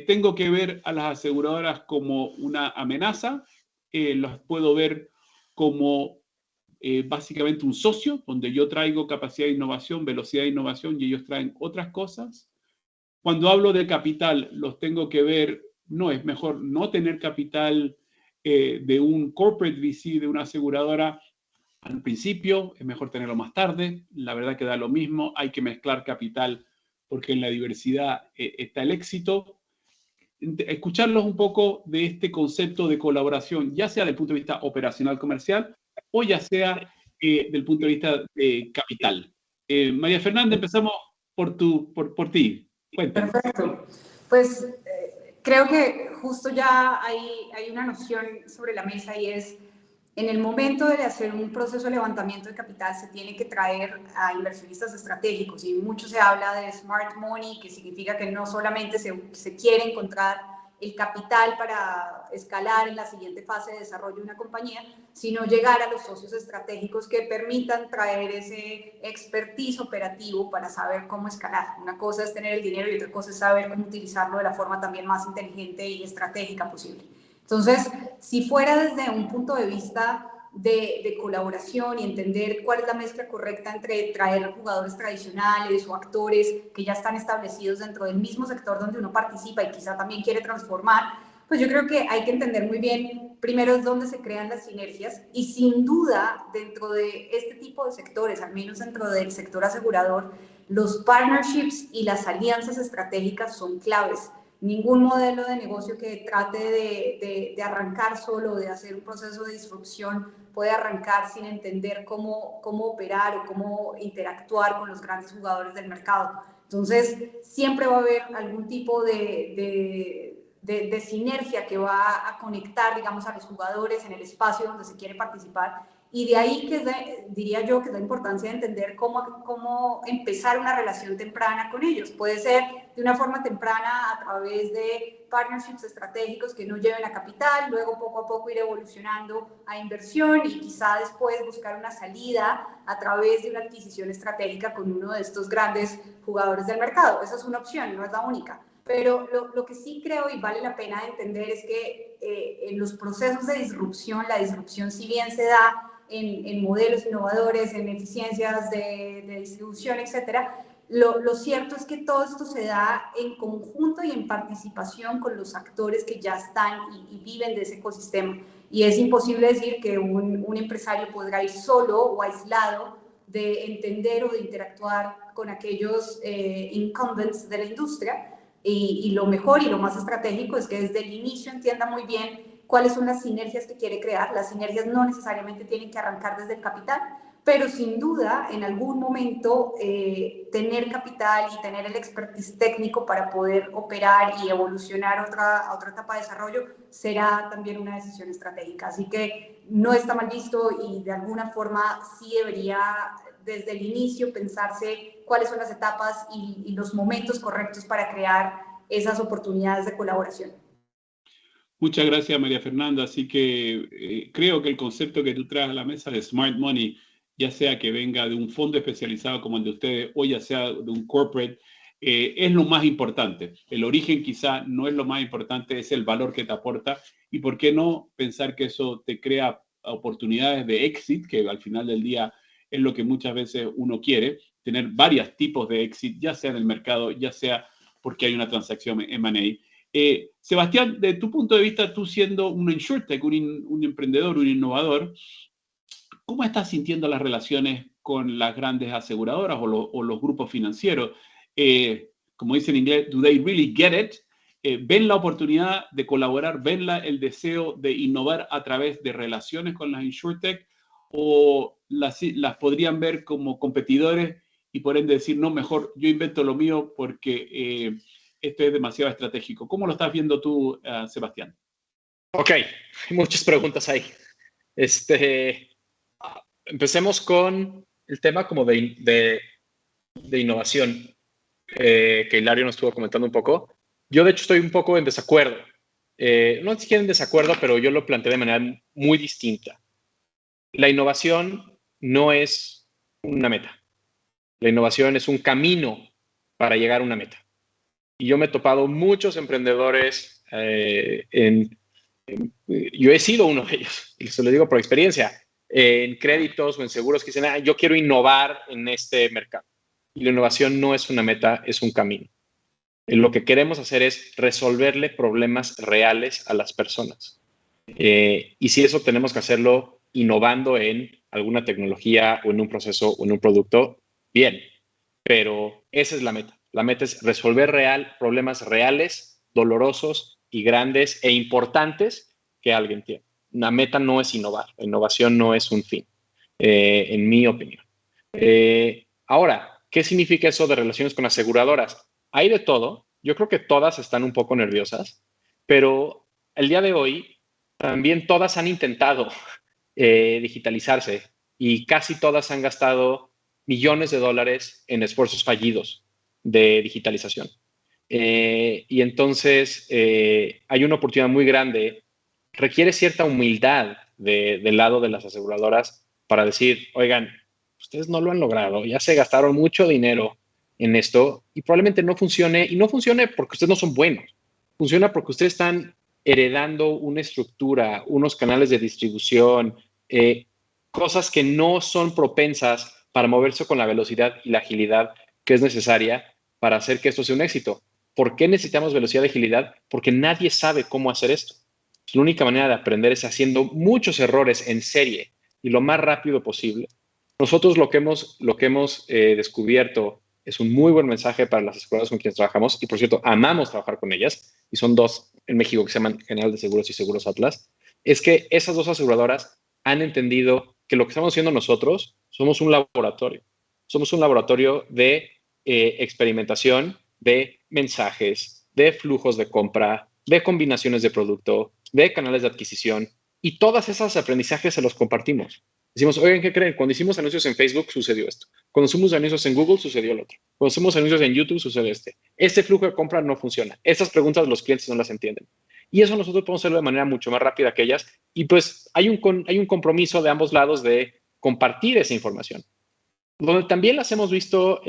tengo que ver a las aseguradoras como una amenaza, los puedo ver como básicamente un socio, donde yo traigo capacidad de innovación, velocidad de innovación, y ellos traen otras cosas. Cuando hablo de capital, los tengo que ver, no, es mejor no tener capital de un corporate VC, de una aseguradora al principio, es mejor tenerlo más tarde, la verdad que da lo mismo, hay que mezclar capital porque en la diversidad está el éxito. Escucharlos un poco de este concepto de colaboración, ya sea del punto de vista operacional comercial o ya sea del punto de vista de capital. María Fernanda, empezamos por ti. Cuéntanos. Perfecto. Pues creo que justo ya hay una noción sobre la mesa y es, en el momento de hacer un proceso de levantamiento de capital se tiene que traer a inversionistas estratégicos y mucho se habla de smart money, que significa que no solamente se quiere encontrar el capital para escalar en la siguiente fase de desarrollo de una compañía, sino llegar a los socios estratégicos que permitan traer ese expertise operativo para saber cómo escalar. Una cosa es tener el dinero y otra cosa es saber cómo utilizarlo de la forma también más inteligente y estratégica posible. Entonces, si fuera desde un punto de vista de colaboración y entender cuál es la mezcla correcta entre traer jugadores tradicionales o actores que ya están establecidos dentro del mismo sector donde uno participa y quizá también quiere transformar, pues yo creo que hay que entender muy bien primero dónde se crean las sinergias y sin duda dentro de este tipo de sectores, al menos dentro del sector asegurador, los partnerships y las alianzas estratégicas son claves. Ningún modelo de negocio que trate de arrancar solo, de hacer un proceso de disrupción, puede arrancar sin entender cómo operar o cómo interactuar con los grandes jugadores del mercado. Entonces, siempre va a haber algún tipo de sinergia que va a conectar, digamos, a los jugadores en el espacio donde se quiere participar. Y de ahí diría yo que es la importancia de entender cómo empezar una relación temprana con ellos. Puede ser de una forma temprana a través de partnerships estratégicos que no lleven a capital, luego poco a poco ir evolucionando a inversión y quizá después buscar una salida a través de una adquisición estratégica con uno de estos grandes jugadores del mercado. Esa es una opción, no es la única. Pero lo que sí creo y vale la pena entender es que en los procesos de disrupción, la disrupción si bien se da en modelos innovadores, en eficiencias de distribución, etcétera, lo cierto es que todo esto se da en conjunto y en participación con los actores que ya están y viven de ese ecosistema. Y es imposible decir que un empresario podrá ir solo o aislado de entender o de interactuar con aquellos incumbents de la industria. Y lo mejor y lo más estratégico es que desde el inicio entienda muy bien cuáles son las sinergias que quiere crear. Las sinergias no necesariamente tienen que arrancar desde el capital, pero sin duda en algún momento tener capital y tener el expertise técnico para poder operar y evolucionar a otra etapa de desarrollo será también una decisión estratégica. Así que no está mal visto y de alguna forma sí debería desde el inicio pensarse cuáles son las etapas y los momentos correctos para crear esas oportunidades de colaboración. Muchas gracias, María Fernanda. Así que creo que el concepto que tú traes a la mesa de Smart Money, ya sea que venga de un fondo especializado como el de ustedes o ya sea de un corporate, es lo más importante. El origen quizá no es lo más importante, es el valor que te aporta. Y por qué no pensar que eso te crea oportunidades de exit, que al final del día es lo que muchas veces uno quiere, tener varios tipos de exit, ya sea en el mercado, ya sea porque hay una transacción M&A. Sebastián, de tu punto de vista, tú siendo un InsurTech, un emprendedor, un innovador, ¿cómo estás sintiendo las relaciones con las grandes aseguradoras o los grupos financieros? Como dice en inglés, ¿do they really get it? ¿Ven la oportunidad de colaborar? ¿Ven el deseo de innovar a través de relaciones con las InsurTech? ¿O las podrían ver como competidores y por ende decir, no, mejor yo invento lo mío porque esto es demasiado estratégico. ¿Cómo lo estás viendo tú, Sebastián? Ok, hay muchas preguntas ahí. Empecemos con el tema como de innovación, que Hilario nos estuvo comentando un poco. Yo, de hecho, estoy un poco en desacuerdo. No es siquiera en desacuerdo, pero yo lo planteé de manera muy distinta. La innovación no es una meta. La innovación es un camino para llegar a una meta. Y yo me he topado muchos emprendedores yo he sido uno de ellos, y se lo digo por experiencia, en créditos o en seguros que dicen, yo quiero innovar en este mercado. Y la innovación no es una meta, es un camino. Lo que queremos hacer es resolverle problemas reales a las personas. Y si eso tenemos que hacerlo innovando en alguna tecnología o en un proceso o en un producto, bien. Pero esa es la meta. La meta es resolver problemas reales, dolorosos y grandes e importantes que alguien tiene. La meta no es innovar. La innovación no es un fin, en mi opinión. Ahora, ¿qué significa eso de relaciones con aseguradoras? Hay de todo. Yo creo que todas están un poco nerviosas, pero el día de hoy también todas han intentado digitalizarse y casi todas han gastado millones de dólares en esfuerzos fallidos de digitalización. Y entonces hay una oportunidad muy grande. Requiere cierta humildad del lado de las aseguradoras para decir, oigan, ustedes no lo han logrado, ya se gastaron mucho dinero en esto y probablemente no funcione, y no funcione porque ustedes no son buenos, funciona porque ustedes están heredando una estructura, unos canales de distribución, cosas que no son propensas para moverse con la velocidad y la agilidad que es necesaria para hacer que esto sea un éxito. ¿Por qué necesitamos velocidad y agilidad? Porque nadie sabe cómo hacer esto. La única manera de aprender es haciendo muchos errores en serie y lo más rápido posible. Nosotros lo que hemos descubierto es un muy buen mensaje para las aseguradoras con quienes trabajamos, y por cierto, amamos trabajar con ellas, y son dos en México que se llaman General de Seguros y Seguros Atlas, es que esas dos aseguradoras han entendido que lo que estamos haciendo nosotros somos un laboratorio. Somos un laboratorio de experimentación de mensajes, de flujos de compra, de combinaciones de producto, de canales de adquisición, y todos esos aprendizajes se los compartimos. Decimos, oigan, ¿qué creen? Cuando hicimos anuncios en Facebook sucedió esto. Cuando hicimos anuncios en Google sucedió el otro. Cuando hicimos anuncios en YouTube sucedió este. Este flujo de compra no funciona. Estas preguntas los clientes no las entienden. Y eso nosotros podemos hacerlo de manera mucho más rápida que ellas. Y pues hay un compromiso de ambos lados de compartir esa información. Donde también las hemos visto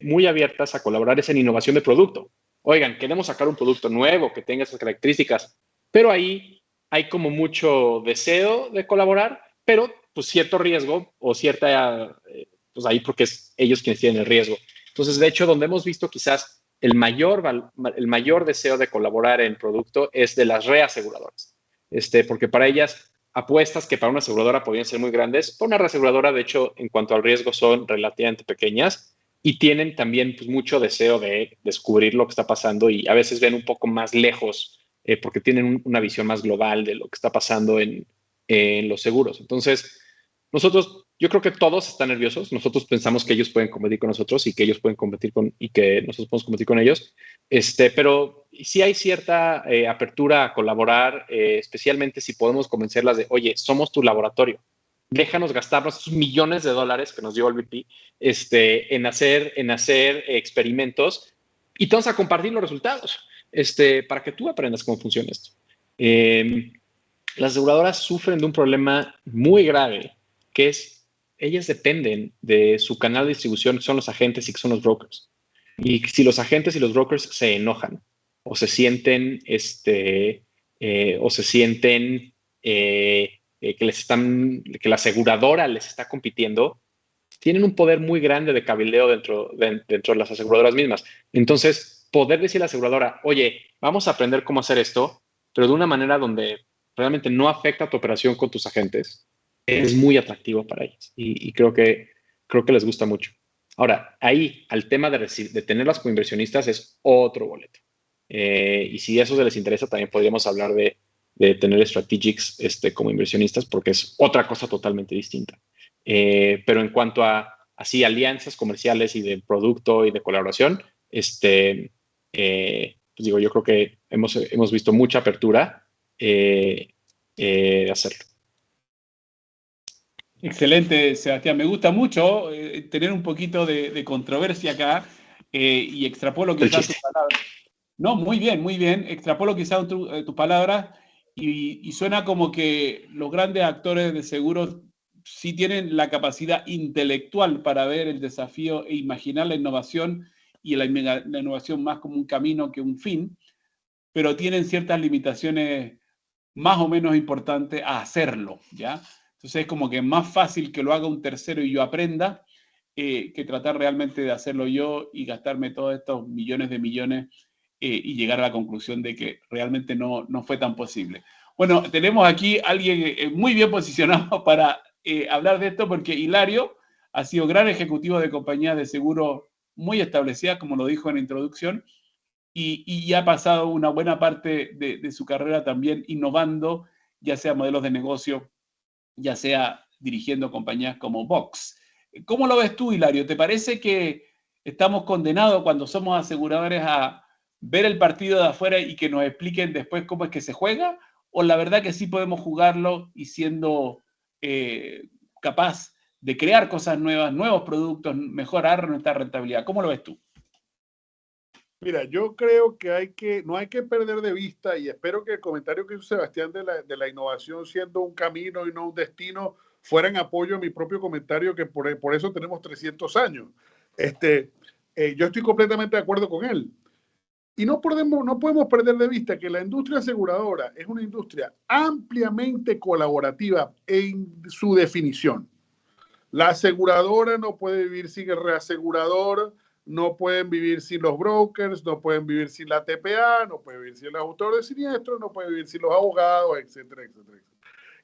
muy abiertas a colaborar es en innovación de producto. Oigan, queremos sacar un producto nuevo que tenga esas características, pero ahí hay como mucho deseo de colaborar, pero pues cierto riesgo o cierta, pues ahí porque es ellos quienes tienen el riesgo. Entonces, de hecho, donde hemos visto quizás el mayor deseo de colaborar en producto es de las reaseguradoras, porque para ellas apuestas que para una aseguradora podrían ser muy grandes, para una reaseguradora, de hecho, en cuanto al riesgo, son relativamente pequeñas y tienen también pues, mucho deseo de descubrir lo que está pasando, y a veces ven un poco más lejos porque tienen una visión más global de lo que está pasando en los seguros. Entonces, yo creo que todos están nerviosos. Nosotros pensamos que ellos pueden competir con nosotros y que ellos pueden competir y que nosotros podemos competir con ellos. Pero sí hay cierta apertura a colaborar, especialmente si podemos convencerlas de, oye, somos tu laboratorio. Déjanos gastarnos esos millones de dólares que nos dio OLVP en hacer experimentos, y te vamos a compartir los resultados para que tú aprendas cómo funciona esto. Las aseguradoras sufren de un problema muy grave, que es, ellas dependen de su canal de distribución, que son los agentes y que son los brokers. Y si los agentes y los brokers se enojan o se sienten, que la aseguradora les está compitiendo, tienen un poder muy grande de cabildeo dentro de las aseguradoras mismas. Entonces, poder decir a la aseguradora, oye, vamos a aprender cómo hacer esto, pero de una manera donde realmente no afecta tu operación con tus agentes, es muy atractivo para ellos, y creo que les gusta mucho. Ahora, ahí, al tema de tenerlas como inversionistas es otro boleto. Y si eso se les interesa, también podríamos hablar de tener strategics como inversionistas, porque es otra cosa totalmente distinta. Pero en cuanto a así alianzas comerciales y de producto y de colaboración, pues digo, yo creo que hemos visto mucha apertura de hacerlo. Excelente, Sebastián. Me gusta mucho tener un poquito de controversia acá y extrapolo quizás tus palabras. No, muy bien. Extrapolo quizás tus palabras y suena como que los grandes actores de seguros sí tienen la capacidad intelectual para ver el desafío e imaginar la innovación y la innovación más como un camino que un fin, pero tienen ciertas limitaciones más o menos importantes a hacerlo, ¿ya? Entonces es como que es más fácil que lo haga un tercero y yo aprenda que tratar realmente de hacerlo yo y gastarme todos estos millones de millones y llegar a la conclusión de que realmente no fue tan posible. Bueno, tenemos aquí a alguien muy bien posicionado para hablar de esto porque Hilario ha sido gran ejecutivo de compañías de seguro muy establecidas, como lo dijo en la introducción, y ha pasado una buena parte de su carrera también innovando, ya sea modelos de negocio, ya sea dirigiendo compañías como Vox. ¿Cómo lo ves tú, Hilario? ¿Te parece que estamos condenados cuando somos aseguradores a ver el partido de afuera y que nos expliquen después cómo es que se juega? ¿O la verdad que sí podemos jugarlo y siendo capaz de crear cosas nuevas, nuevos productos, mejorar nuestra rentabilidad? ¿Cómo lo ves tú? Mira, yo creo que no hay que perder de vista, y espero que el comentario que hizo Sebastián de la innovación siendo un camino y no un destino fuera en apoyo a mi propio comentario, que por eso tenemos 300 años. Yo estoy completamente de acuerdo con él. Y no podemos perder de vista que la industria aseguradora es una industria ampliamente colaborativa en su definición. La aseguradora no puede vivir sin el reasegurador, no pueden vivir sin los brokers, no pueden vivir sin la TPA, no pueden vivir sin el autor de siniestros, no pueden vivir sin los abogados, etcétera, etcétera, etcétera.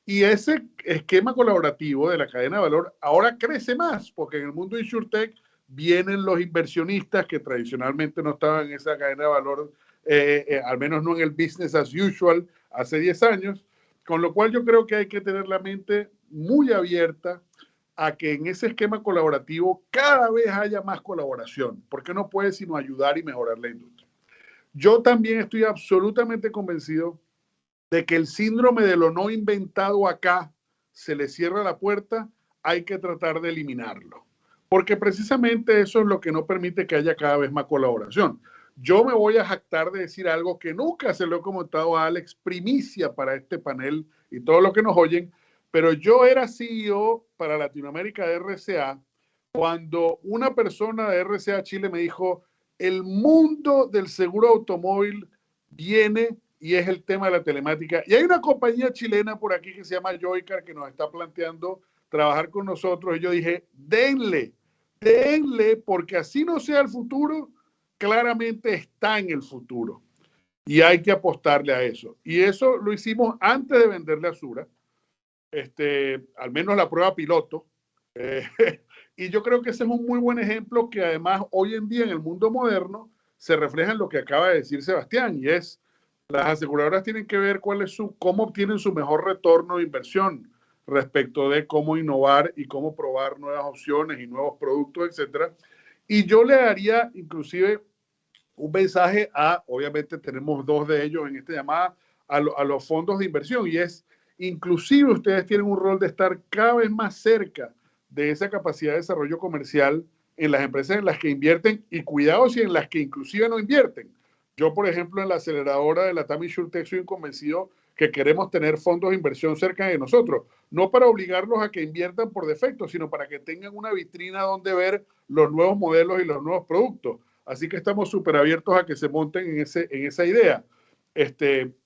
Y ese esquema colaborativo de la cadena de valor ahora crece más, porque en el mundo InsurTech vienen los inversionistas que tradicionalmente no estaban en esa cadena de valor, al menos no en el business as usual hace 10 años, con lo cual yo creo que hay que tener la mente muy abierta a que en ese esquema colaborativo cada vez haya más colaboración, porque no puede sino ayudar y mejorar la industria. Yo también estoy absolutamente convencido de que el síndrome de lo no inventado acá se le cierra la puerta, hay que tratar de eliminarlo, porque precisamente eso es lo que no permite que haya cada vez más colaboración. Yo me voy a jactar de decir algo que nunca se lo he comentado a Alex, primicia para este panel y todos los que nos oyen, pero yo era CEO para Latinoamérica de RCA cuando una persona de RCA Chile me dijo, el mundo del seguro automóvil viene y es el tema de la telemática. Y hay una compañía chilena por aquí que se llama Joycar que nos está planteando trabajar con nosotros. Y yo dije, denle, porque así no sea el futuro, claramente está en el futuro. Y hay que apostarle a eso. Y eso lo hicimos antes de venderle a Sura. Al menos la prueba piloto. Y yo creo que ese es un muy buen ejemplo que además hoy en día en el mundo moderno se refleja en lo que acaba de decir Sebastián, y es las aseguradoras tienen que ver cómo obtienen su mejor retorno de inversión respecto de cómo innovar y cómo probar nuevas opciones y nuevos productos, etcétera. Y yo le daría inclusive un mensaje obviamente tenemos dos de ellos en esta llamada, a los fondos de inversión, y es inclusive ustedes tienen un rol de estar cada vez más cerca de esa capacidad de desarrollo comercial en las empresas en las que invierten, y cuidado si en las que inclusive no invierten. Yo, por ejemplo, en la aceleradora de la TAM InsurTech soy convencido que queremos tener fondos de inversión cerca de nosotros, no para obligarlos a que inviertan por defecto, sino para que tengan una vitrina donde ver los nuevos modelos y los nuevos productos. Así que estamos súper abiertos a que se monten en esa idea.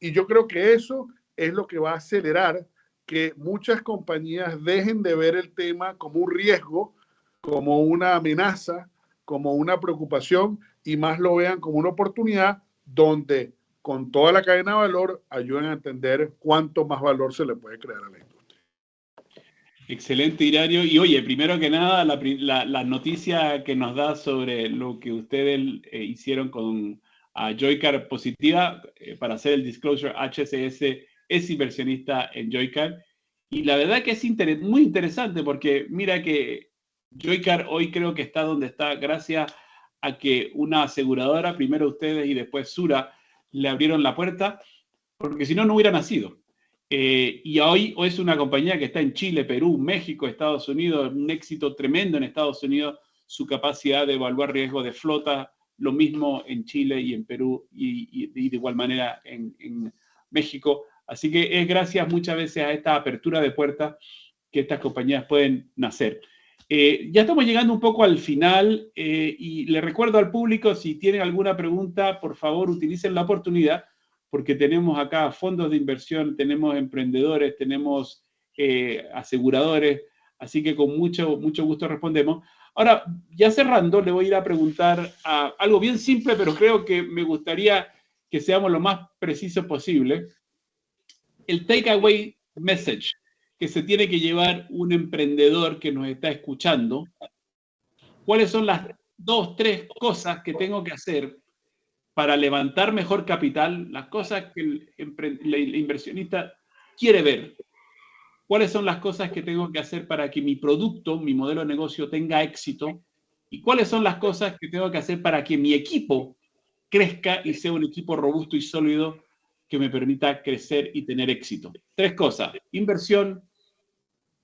Y yo creo que eso es lo que va a acelerar que muchas compañías dejen de ver el tema como un riesgo, como una amenaza, como una preocupación, y más lo vean como una oportunidad donde con toda la cadena de valor ayuden a entender cuánto más valor se le puede crear a la industria. Excelente, Hilario. Y oye, primero que nada, la noticia que nos da sobre lo que ustedes hicieron con Joycar positiva para hacer el disclosure, HCS es inversionista en Joycar. Y la verdad que es muy interesante porque mira que Joycar hoy creo que está donde está gracias a que una aseguradora, primero ustedes y después Sura, le abrieron la puerta, porque si no, no hubiera nacido. Y hoy es una compañía que está en Chile, Perú, México, Estados Unidos, un éxito tremendo en Estados Unidos, su capacidad de evaluar riesgo de flota, lo mismo en Chile y en Perú y de igual manera en México. Así que es gracias muchas veces a esta apertura de puertas que estas compañías pueden nacer. Ya estamos llegando un poco al final y le recuerdo al público, si tienen alguna pregunta, por favor utilicen la oportunidad, porque tenemos acá fondos de inversión, tenemos emprendedores, tenemos aseguradores, así que con mucho gusto respondemos. Ahora, ya cerrando, le voy a ir a preguntar algo bien simple, pero creo que me gustaría que seamos lo más precisos posible. El takeaway message que se tiene que llevar un emprendedor que nos está escuchando, ¿cuáles son las 2, 3 cosas que tengo que hacer para levantar mejor capital, las cosas que el inversionista quiere ver? ¿Cuáles son las cosas que tengo que hacer para que mi producto, mi modelo de negocio tenga éxito? ¿Y cuáles son las cosas que tengo que hacer para que mi equipo crezca y sea un equipo robusto y sólido que me permita crecer y tener éxito? 3 cosas: inversión,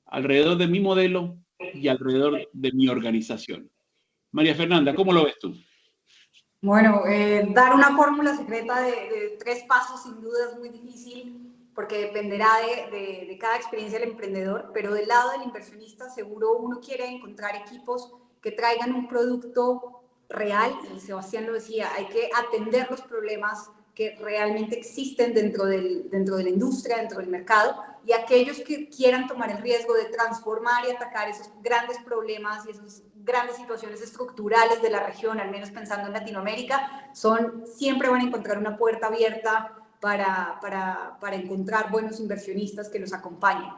alrededor de mi modelo y alrededor de mi organización. María Fernanda, ¿cómo lo ves tú? Bueno, dar una fórmula secreta de 3 pasos sin duda es muy difícil porque dependerá de cada experiencia del emprendedor, pero del lado del inversionista seguro uno quiere encontrar equipos que traigan un producto real, y Sebastián lo decía, hay que atender los problemas que realmente existen dentro de la industria, dentro del mercado, y aquellos que quieran tomar el riesgo de transformar y atacar esos grandes problemas y esas grandes situaciones estructurales de la región, al menos pensando en Latinoamérica, siempre van a encontrar una puerta abierta para encontrar buenos inversionistas que los acompañen.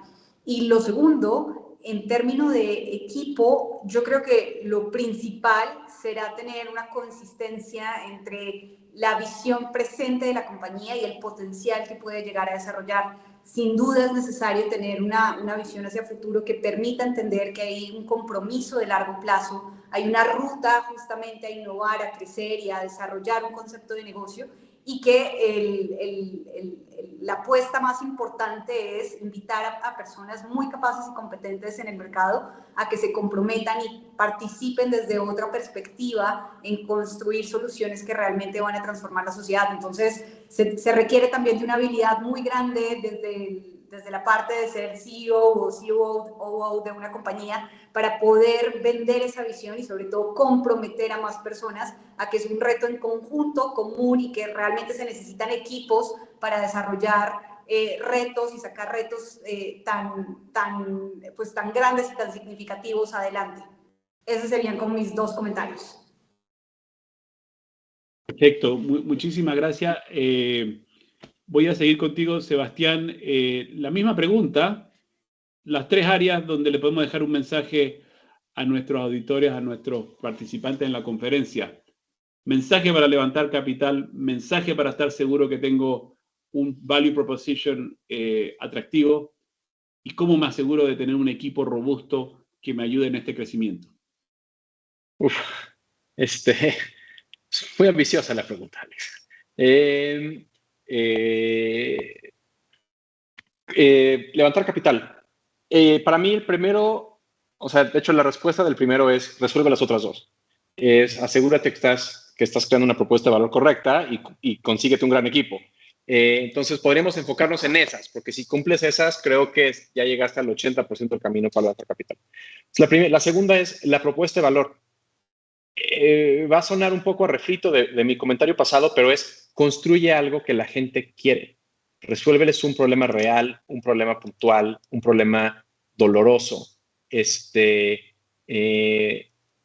Y lo segundo, en términos de equipo, yo creo que lo principal será tener una consistencia entre la visión presente de la compañía y el potencial que puede llegar a desarrollar. Sin duda es necesario tener una visión hacia el futuro que permita entender que hay un compromiso de largo plazo, hay una ruta justamente a innovar, a crecer y a desarrollar un concepto de negocio, y que la apuesta más importante es invitar a personas muy capaces y competentes en el mercado a que se comprometan y participen desde otra perspectiva en construir soluciones que realmente van a transformar la sociedad. Entonces, se requiere también de una habilidad muy grande desde la parte de ser CEO o COO de una compañía para poder vender esa visión y sobre todo comprometer a más personas a que es un reto en conjunto, común, y que realmente se necesitan equipos para desarrollar retos y sacar retos tan grandes y tan significativos adelante. Esos serían como mis 2 comentarios. Perfecto, muchísimas gracias. Voy a seguir contigo, Sebastián. La misma pregunta, las 3 áreas donde le podemos dejar un mensaje a nuestros auditores, a nuestros participantes en la conferencia. Mensaje para levantar capital, mensaje para estar seguro que tengo un value proposition atractivo, y cómo me aseguro de tener un equipo robusto que me ayude en este crecimiento. Muy ambiciosa la pregunta, Alex. Levantar capital. Para mí el primero, de hecho la respuesta del primero es resuelve las otras 2. Es asegúrate que estás creando una propuesta de valor correcta y consíguete un gran equipo. Entonces podríamos enfocarnos en esas, porque si cumples esas, creo que ya llegaste al 80% del camino para levantar capital. La segunda es la propuesta de valor. Va a sonar un poco a refrito de mi comentario pasado, pero es construye algo que la gente quiere. Resuélveles un problema real, un problema puntual, un problema doloroso.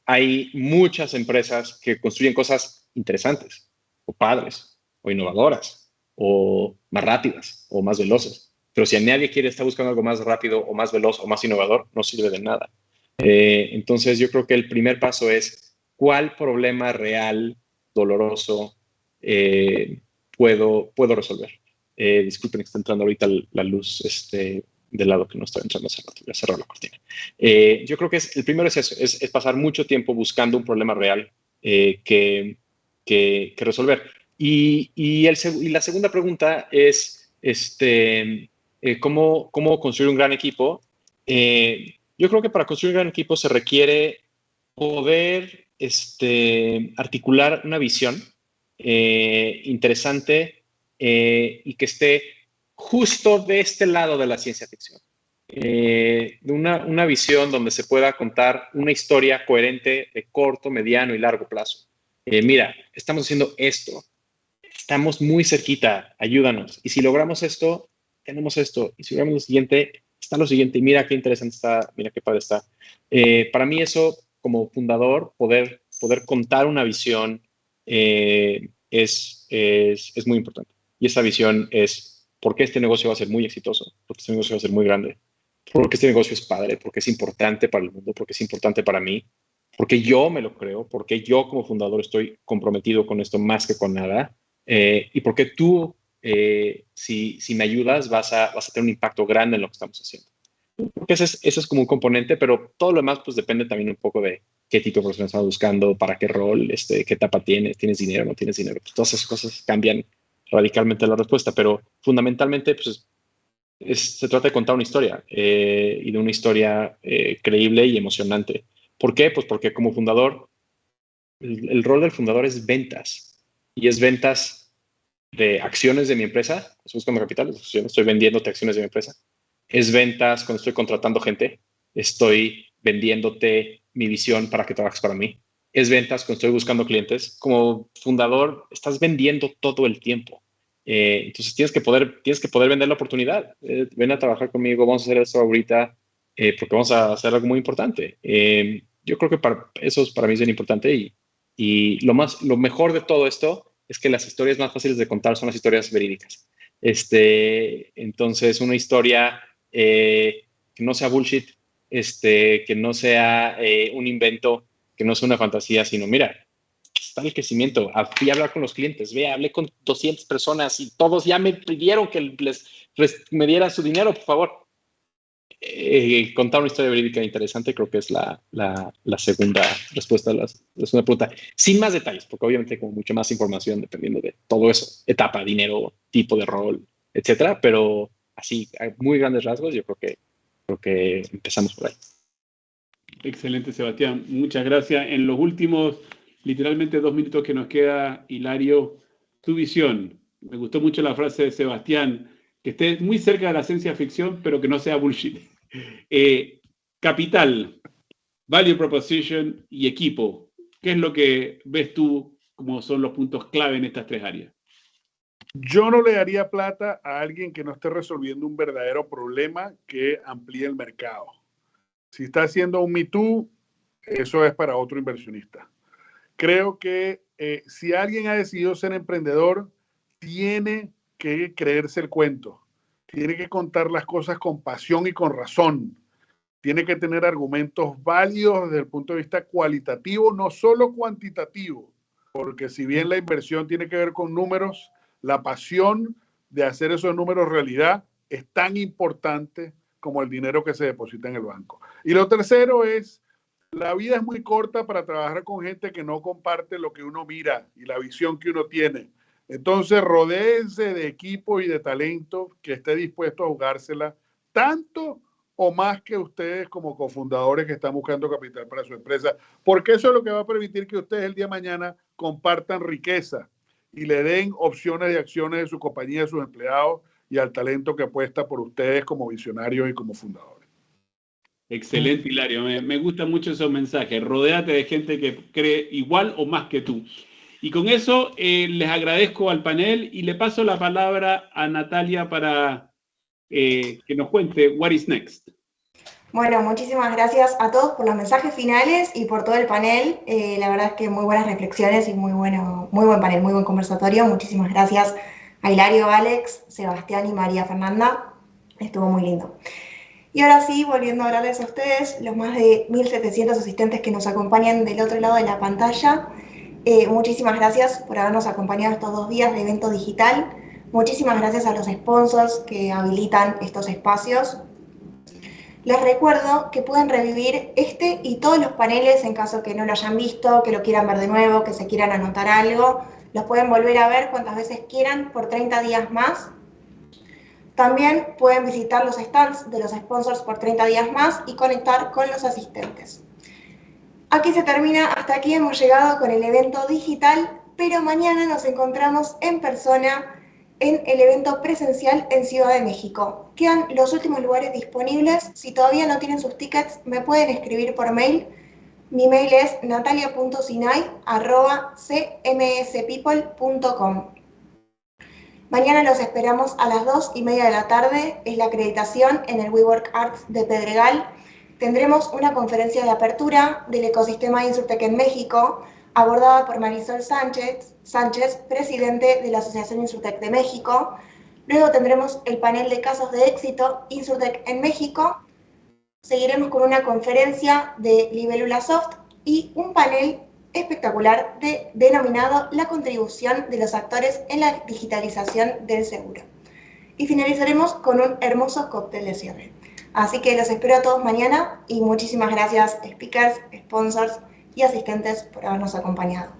Hay muchas empresas que construyen cosas interesantes, o padres, o innovadoras, o más rápidas, o más veloces. Pero si a nadie está buscando algo más rápido, o más veloz, o más innovador, no sirve de nada. Entonces yo creo que el primer paso es ¿cuál problema real, doloroso puedo resolver? Disculpen que está entrando ahorita la luz del lado que no estoy entrando a cerrar la cortina. Yo creo que el primero es eso, es pasar mucho tiempo buscando un problema real que resolver. Y la segunda pregunta es ¿cómo construir un gran equipo? Yo creo que para construir un gran equipo se requiere poder articular una visión interesante y que esté justo de este lado de la ciencia ficción. Una visión donde se pueda contar una historia coherente de corto, mediano y largo plazo. Mira, estamos haciendo esto, estamos muy cerquita, ayúdanos. Y si logramos esto, tenemos esto. Y si logramos lo siguiente, está lo siguiente. Y mira qué interesante está, mira qué padre está. Para mí eso, como fundador, poder contar una visión es muy importante. Y esa visión es por qué este negocio va a ser muy exitoso, porque este negocio va a ser muy grande, porque este negocio es padre, porque es importante para el mundo, porque es importante para mí, porque yo me lo creo, porque yo como fundador estoy comprometido con esto más que con nada, y porque tú, si me ayudas, vas a tener un impacto grande en lo que estamos haciendo. Porque ese es como un componente, pero todo lo demás pues depende también un poco de qué tipo de persona estás buscando, para qué rol, qué etapa tienes dinero, no tienes dinero. Pues todas esas cosas cambian radicalmente la respuesta, pero fundamentalmente pues se trata de contar una historia y de una historia creíble y emocionante. ¿Por qué? Pues porque como fundador, el rol del fundador es ventas y es ventas de acciones de mi empresa. Estoy buscando capital, estoy vendiéndote acciones de mi empresa. Es ventas cuando estoy contratando gente, estoy vendiéndote mi visión para que trabajes para mí. Es ventas cuando estoy buscando clientes. Como fundador, estás vendiendo todo el tiempo. Entonces tienes que poder vender la oportunidad. Ven a trabajar conmigo, vamos a hacer esto ahorita, porque vamos a hacer algo muy importante. Yo creo que eso para mí es bien importante y lo mejor de todo esto es que las historias más fáciles de contar son las historias verídicas. Entonces, una historia que no sea bullshit, que no sea un invento, que no sea una fantasía, sino mira, está el crecimiento. Fui a hablar con los clientes, hablé con 200 personas y todos ya me pidieron que me dieran su dinero, por favor. Contar una historia verídica interesante creo que es la segunda respuesta a la segunda pregunta. Sin más detalles, porque obviamente hay como mucha más información dependiendo de todo eso, etapa, dinero, tipo de rol, etcétera, pero así, a muy grandes rasgos, yo creo que empezamos por ahí. Excelente, Sebastián. Muchas gracias. En los últimos, literalmente 2 minutos que nos queda, Hilario, tu visión. Me gustó mucho la frase de Sebastián, que esté muy cerca de la ciencia ficción, pero que no sea bullshit. Capital, value proposition y equipo. ¿Qué es lo que ves tú como son los puntos clave en estas 3 áreas? Yo no le daría plata a alguien que no esté resolviendo un verdadero problema que amplíe el mercado. Si está haciendo un Me Too, eso es para otro inversionista. Creo que si alguien ha decidido ser emprendedor, tiene que creerse el cuento. Tiene que contar las cosas con pasión y con razón. Tiene que tener argumentos válidos desde el punto de vista cualitativo, no solo cuantitativo. Porque si bien la inversión tiene que ver con números, la pasión de hacer esos números realidad es tan importante como el dinero que se deposita en el banco. Y lo tercero es, la vida es muy corta para trabajar con gente que no comparte lo que uno mira y la visión que uno tiene. Entonces, rodéense de equipo y de talento que esté dispuesto a jugársela tanto o más que ustedes como cofundadores que están buscando capital para su empresa, porque eso es lo que va a permitir que ustedes el día de mañana compartan riqueza y le den opciones de acciones de su compañía, de sus empleados y al talento que apuesta por ustedes como visionarios y como fundadores. Excelente, Hilario. Me gustan mucho esos mensajes. Rodéate de gente que cree igual o más que tú. Y con eso les agradezco al panel y le paso la palabra a Natalia para que nos cuente what is next. Bueno, muchísimas gracias a todos por los mensajes finales y por todo el panel. La verdad es que muy buenas reflexiones y muy buen panel, muy buen conversatorio. Muchísimas gracias a Hilario, Alex, Sebastián y María Fernanda. Estuvo muy lindo. Y ahora sí, volviendo a hablarles a ustedes, los más de 1.700 asistentes que nos acompañan del otro lado de la pantalla, muchísimas gracias por habernos acompañado estos 2 días de evento digital. Muchísimas gracias a los sponsors que habilitan estos espacios. Les recuerdo que pueden revivir este y todos los paneles en caso que no lo hayan visto, que lo quieran ver de nuevo, que se quieran anotar algo. Los pueden volver a ver cuantas veces quieran por 30 días más. También pueden visitar los stands de los sponsors por 30 días más y conectar con los asistentes. Aquí se termina, hasta aquí hemos llegado con el evento digital, pero mañana nos encontramos en persona en el evento presencial en Ciudad de México. Quedan los últimos lugares disponibles. Si todavía no tienen sus tickets, me pueden escribir por mail. Mi mail es natalia.sinay@cmspeople.com. Mañana los esperamos a las 2:30 de la tarde. Es la acreditación en el WeWork Arts de Pedregal. Tendremos una conferencia de apertura del ecosistema InsurTech en México, abordada por Marisol Sánchez, presidente de la Asociación InsurTech de México. Luego tendremos el panel de casos de éxito InsurTech en México. Seguiremos con una conferencia de Libélula Soft y un panel espectacular denominado La contribución de los actores en la digitalización del seguro. Y finalizaremos con un hermoso cóctel de cierre. Así que los espero a todos mañana y muchísimas gracias, speakers, sponsors y asistentes por habernos acompañado.